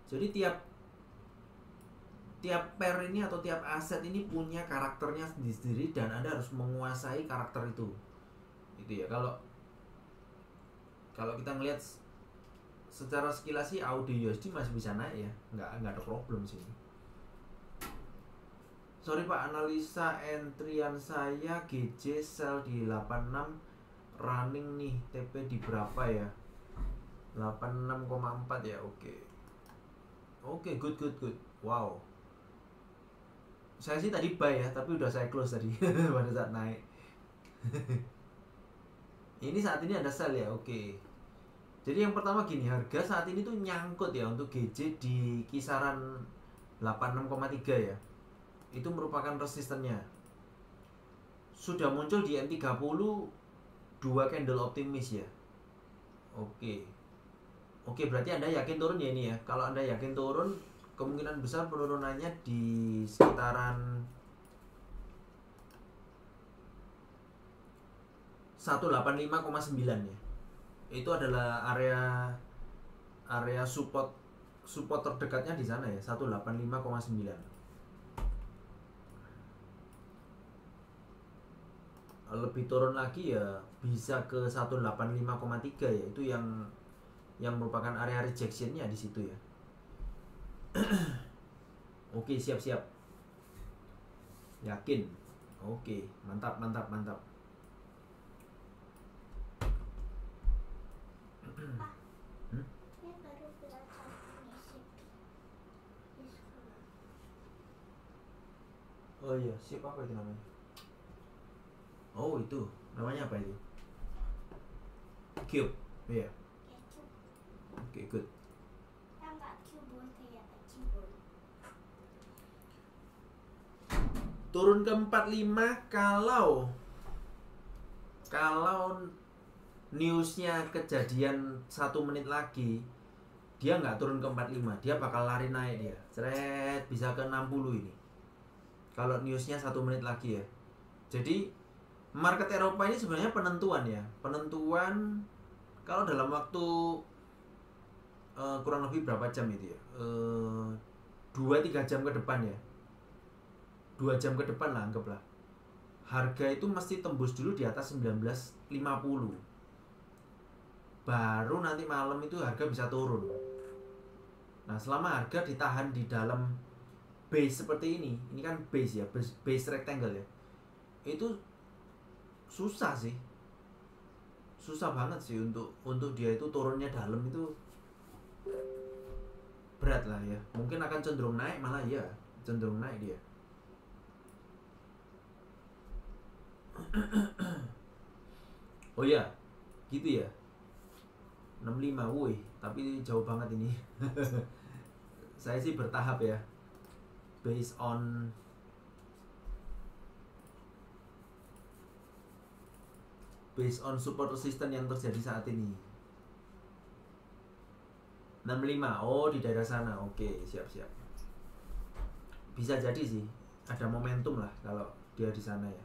Jadi tiap pair ini atau tiap aset ini punya karakternya sendiri dan Anda harus menguasai karakter itu. Itu ya. Kalau kita ngelihat secara sekilas sih audio USD masih bisa naik ya. Nggak ada problem sih. Sorry Pak, analisa entryan saya GJ sell di 86 running nih. TP di berapa ya? 86,4 ya. Oke, good. Wow. Saya sih tadi buy ya, tapi udah saya close tadi pada saat naik. Ini saat ini ada sell ya, oke. Jadi yang pertama gini, harga saat ini tuh nyangkut ya untuk GJ di kisaran 86,3 ya. Itu merupakan resistennya. Sudah muncul di M30 2 candle optimis ya. Oke, berarti Anda yakin turun ya ini ya. Kalau Anda yakin turun, kemungkinan besar penurunannya di sekitaran 185,9 ya. Itu adalah area support terdekatnya di sana ya, 185,9. Lebih turun lagi ya bisa ke 185,3 ya. Itu yang merupakan area rejectionnya di situ ya. Oke, siap. Yakin. Oke, mantap. Dia baru belajar ngisi di sekolah. Oh iya, sip apa itu namanya? Oh itu, namanya apa itu? Cube, iya. Yeah. Oke, good. Yang nggak keyboard kayak keyboard. Turun ke 45 kalau newsnya kejadian 1 menit lagi, dia nggak turun ke 45, dia bakal lari naik dia. Ceret, bisa ke 60 ini. Kalau newsnya 1 menit lagi ya. Jadi market Eropa ini sebenarnya penentuan ya. Penentuan kalau dalam waktu kurang lebih berapa jam itu ya? 2-3 jam ke depan ya. 2 jam ke depan lah anggaplah. Harga itu mesti tembus dulu di atas 19.50. Baru nanti malam itu harga bisa turun. Nah, selama harga ditahan di dalam base seperti ini kan base ya, base rectangle ya. Itu susah sih. Susah banget sih untuk dia itu turunnya dalam itu berat lah ya. Mungkin akan cenderung naik, malah ya cenderung naik dia. Oh ya, gitu ya. 65, woi, tapi jauh banget ini. Saya sih bertahap ya. Based on support resistance yang terjadi saat ini. 65, oh di daerah sana. Oke, siap. bisa jadi sih ada momentum lah kalau dia di sana ya,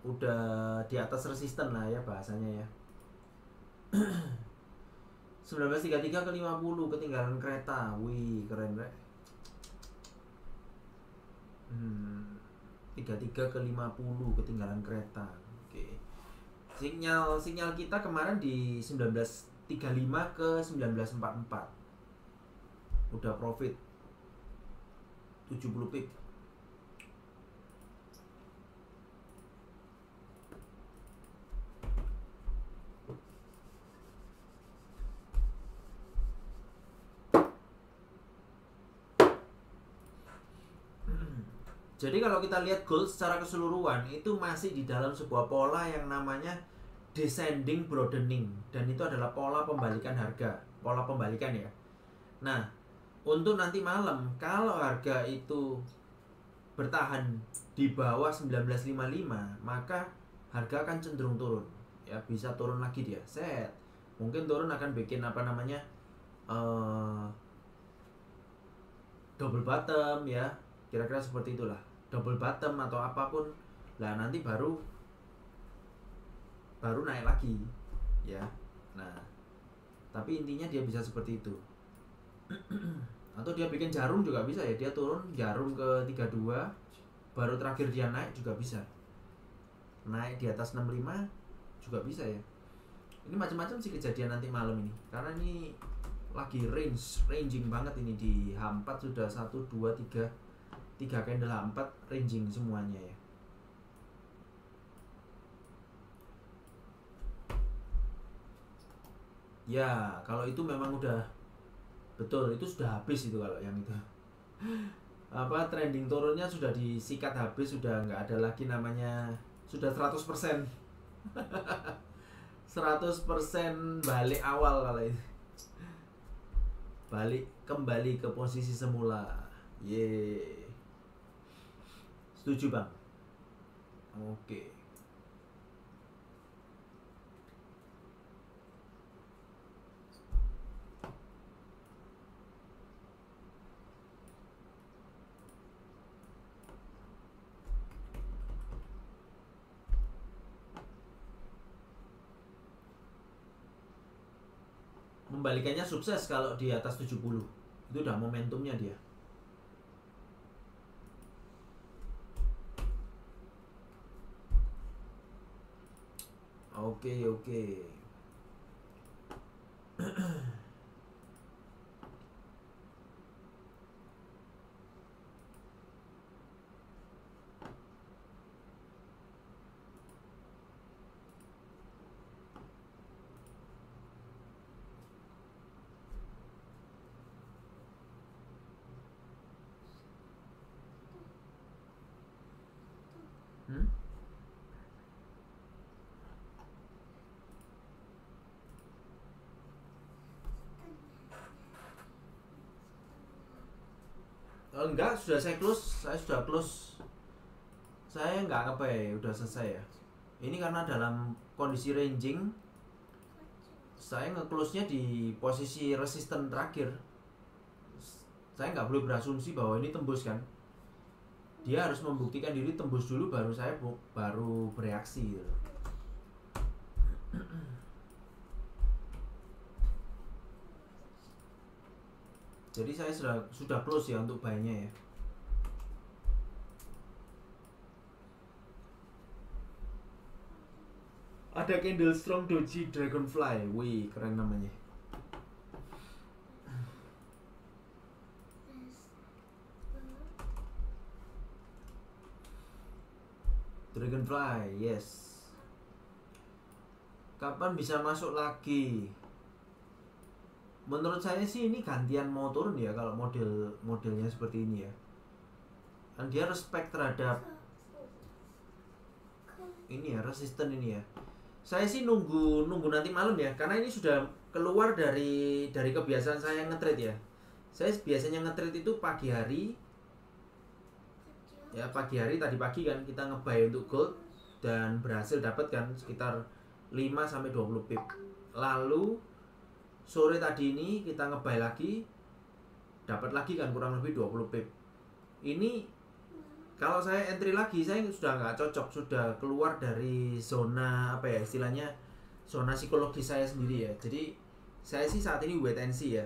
udah di atas resisten lah ya bahasanya ya. 1933 ke 50 ketinggalan kereta, wih keren rek. 33 ke 50 ketinggalan kereta. Oke. Sinyal kita kemarin di 1935 ke 1944. Udah profit 70 pip. Jadi kalau kita lihat gold secara keseluruhan itu masih di dalam sebuah pola yang namanya descending broadening, dan itu adalah pola pembalikan harga, pola pembalikan ya. Nah, untuk nanti malam kalau harga itu bertahan di bawah 1955, maka harga akan cenderung turun. Ya, bisa turun lagi dia. Set. Mungkin turun akan bikin apa namanya? Double bottom ya. Kira-kira seperti itulah. Double bottom atau apapun. Lah nanti baru naik lagi ya. Nah, tapi intinya dia bisa seperti itu. Atau dia bikin jarum juga bisa ya, dia turun jarum ke 32 baru terakhir dia naik juga bisa, naik di atas 65 juga bisa ya. Ini macam-macam sih kejadian nanti malam ini, karena ini lagi ranging banget ini. Di H4 sudah 1, 2, 3 candle H4 ranging semuanya ya. Ya kalau itu memang udah betul, itu sudah habis itu kalau yang itu. Apa trending turunnya sudah disikat habis, sudah nggak ada lagi namanya, sudah 100%. 100% balik awal kalau itu. Balik kembali ke posisi semula. Ye. Setuju, Bang? Oke. Membalikannya sukses kalau di atas 70. Itu udah momentumnya dia. Oke. Enggak, sudah saya close. Saya sudah close. Saya nggak ngebuy, udah selesai ya. Ini karena dalam kondisi ranging, saya nge-close-nya di posisi resisten terakhir. Saya nggak boleh berasumsi bahwa ini tembus kan. Dia harus membuktikan diri tembus dulu, baru saya baru bereaksi gitu. Jadi saya sudah close ya untuk buy-nya ya. Ada candle strong doji dragonfly, wih keren namanya. Dragonfly, yes. Kapan bisa masuk lagi? Menurut saya sih ini gantian mau turun ya kalau modelnya seperti ini ya. Dan dia respect terhadap ini ya, resisten ini ya. Saya sih nunggu nanti malam ya, karena ini sudah keluar dari kebiasaan saya nge-trade ya. Saya biasanya nge-trade itu pagi hari. Ya, pagi hari tadi pagi kan kita nge-buy untuk gold dan berhasil dapat kan sekitar 5 sampai 20 pip. Lalu sore tadi ini kita nge-buy lagi, dapat lagi kan kurang lebih 20 pip. Ini kalau saya entry lagi, saya sudah nggak cocok, sudah keluar dari zona apa ya istilahnya, zona psikologis saya sendiri ya. Jadi saya sih saat ini wait and see ya.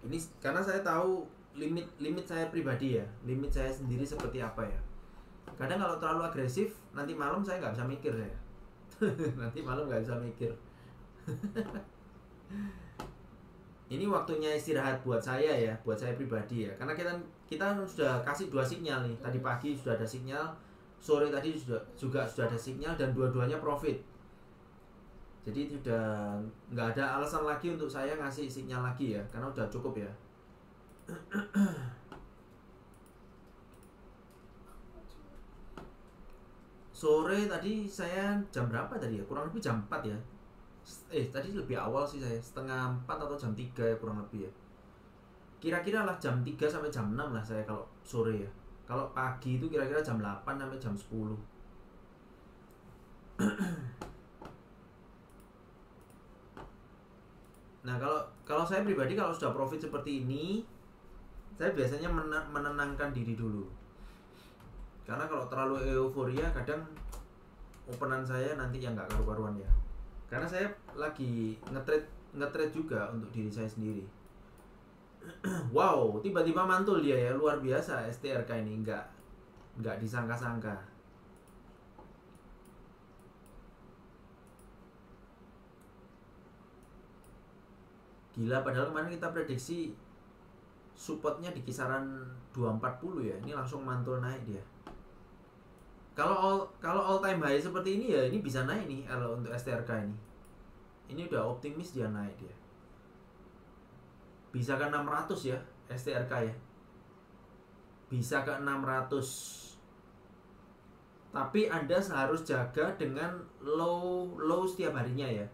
Ini karena saya tahu limit saya pribadi ya, limit saya sendiri seperti apa ya. Kadang kalau terlalu agresif, nanti malam saya nggak bisa mikir saya. Nanti malam nggak bisa mikir. Ini waktunya istirahat buat saya ya, buat saya pribadi ya. Karena kita sudah kasih 2 sinyal nih. Tadi pagi sudah ada sinyal, sore tadi juga sudah ada sinyal, dan dua-duanya profit. Jadi sudah nggak ada alasan lagi untuk saya ngasih sinyal lagi ya, karena udah cukup ya. Sore tadi saya jam berapa tadi ya? Kurang lebih jam 4 ya. Tadi lebih awal sih saya, setengah 4 atau jam 3 ya kurang lebih ya. Kira-kira lah jam 3 sampai jam 6 lah saya kalau sore ya. Kalau pagi itu kira-kira jam 8 sampai jam 10. Nah, kalau saya pribadi kalau sudah profit seperti ini, saya biasanya menenangkan diri dulu. Karena kalau terlalu euforia kadang openan saya nanti yang nggak karu-karuan ya. Karena saya lagi nge-trade juga untuk diri saya sendiri. Wow, tiba-tiba mantul dia ya, luar biasa STRK ini, nggak disangka-sangka. Gila, padahal kemarin kita prediksi supportnya di kisaran 240 ya. Ini langsung mantul naik dia. Kalau all time high seperti ini ya, ini bisa naik nih kalau untuk STRK ini. Ini udah optimis dia naik dia. Bisa ke 600 ya STRK ya. Bisa ke 600. Tapi Anda harus jaga dengan low setiap harinya ya.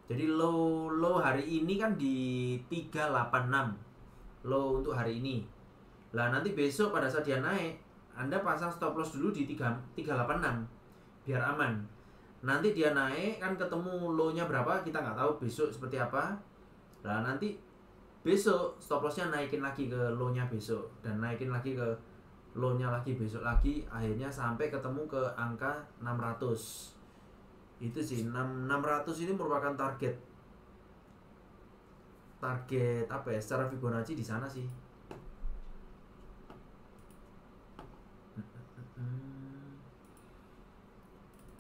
Jadi low hari ini kan di 386. Low untuk hari ini. Lah nanti besok pada saat dia naik, Anda pasang stop loss dulu di 386 biar aman. Nanti dia naik kan ketemu low-nya berapa kita nggak tahu besok seperti apa. Lah nanti besok stop loss-nya naikin lagi ke low-nya besok, dan naikin lagi ke low-nya lagi besok lagi, akhirnya sampai ketemu ke angka 600. Itu sih 600 ini merupakan target apa ya, secara Fibonacci di sana sih.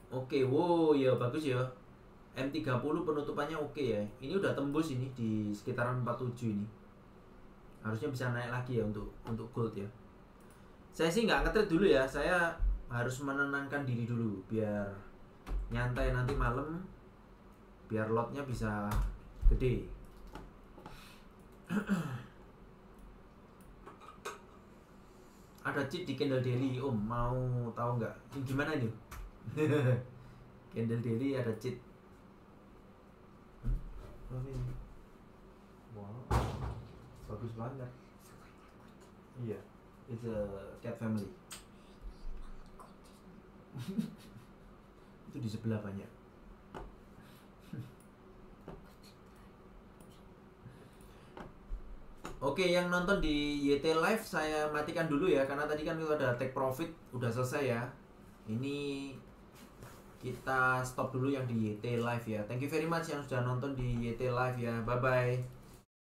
Oke, wow ya bagus ya. M30 penutupannya oke ya. Ini udah tembus ini di sekitaran 47 ini. Harusnya bisa naik lagi ya untuk gold ya. Saya sih nggak nge-trade dulu ya. Saya harus menenangkan diri dulu biar nyantai nanti malam, biar lotnya bisa gede. Ada cheat di candle daily, Om. Mau tahu nggak? Ini gimana ini? Candle daily ada cheat. Wow, bagus banget. Iya, it's a cat family. Itu di sebelah banyak. Oke, yang nonton di YT Live saya matikan dulu ya, karena tadi kan itu ada take profit udah selesai ya. Ini kita stop dulu yang di YT Live ya. Thank you very much yang sudah nonton di YT Live ya. Bye bye.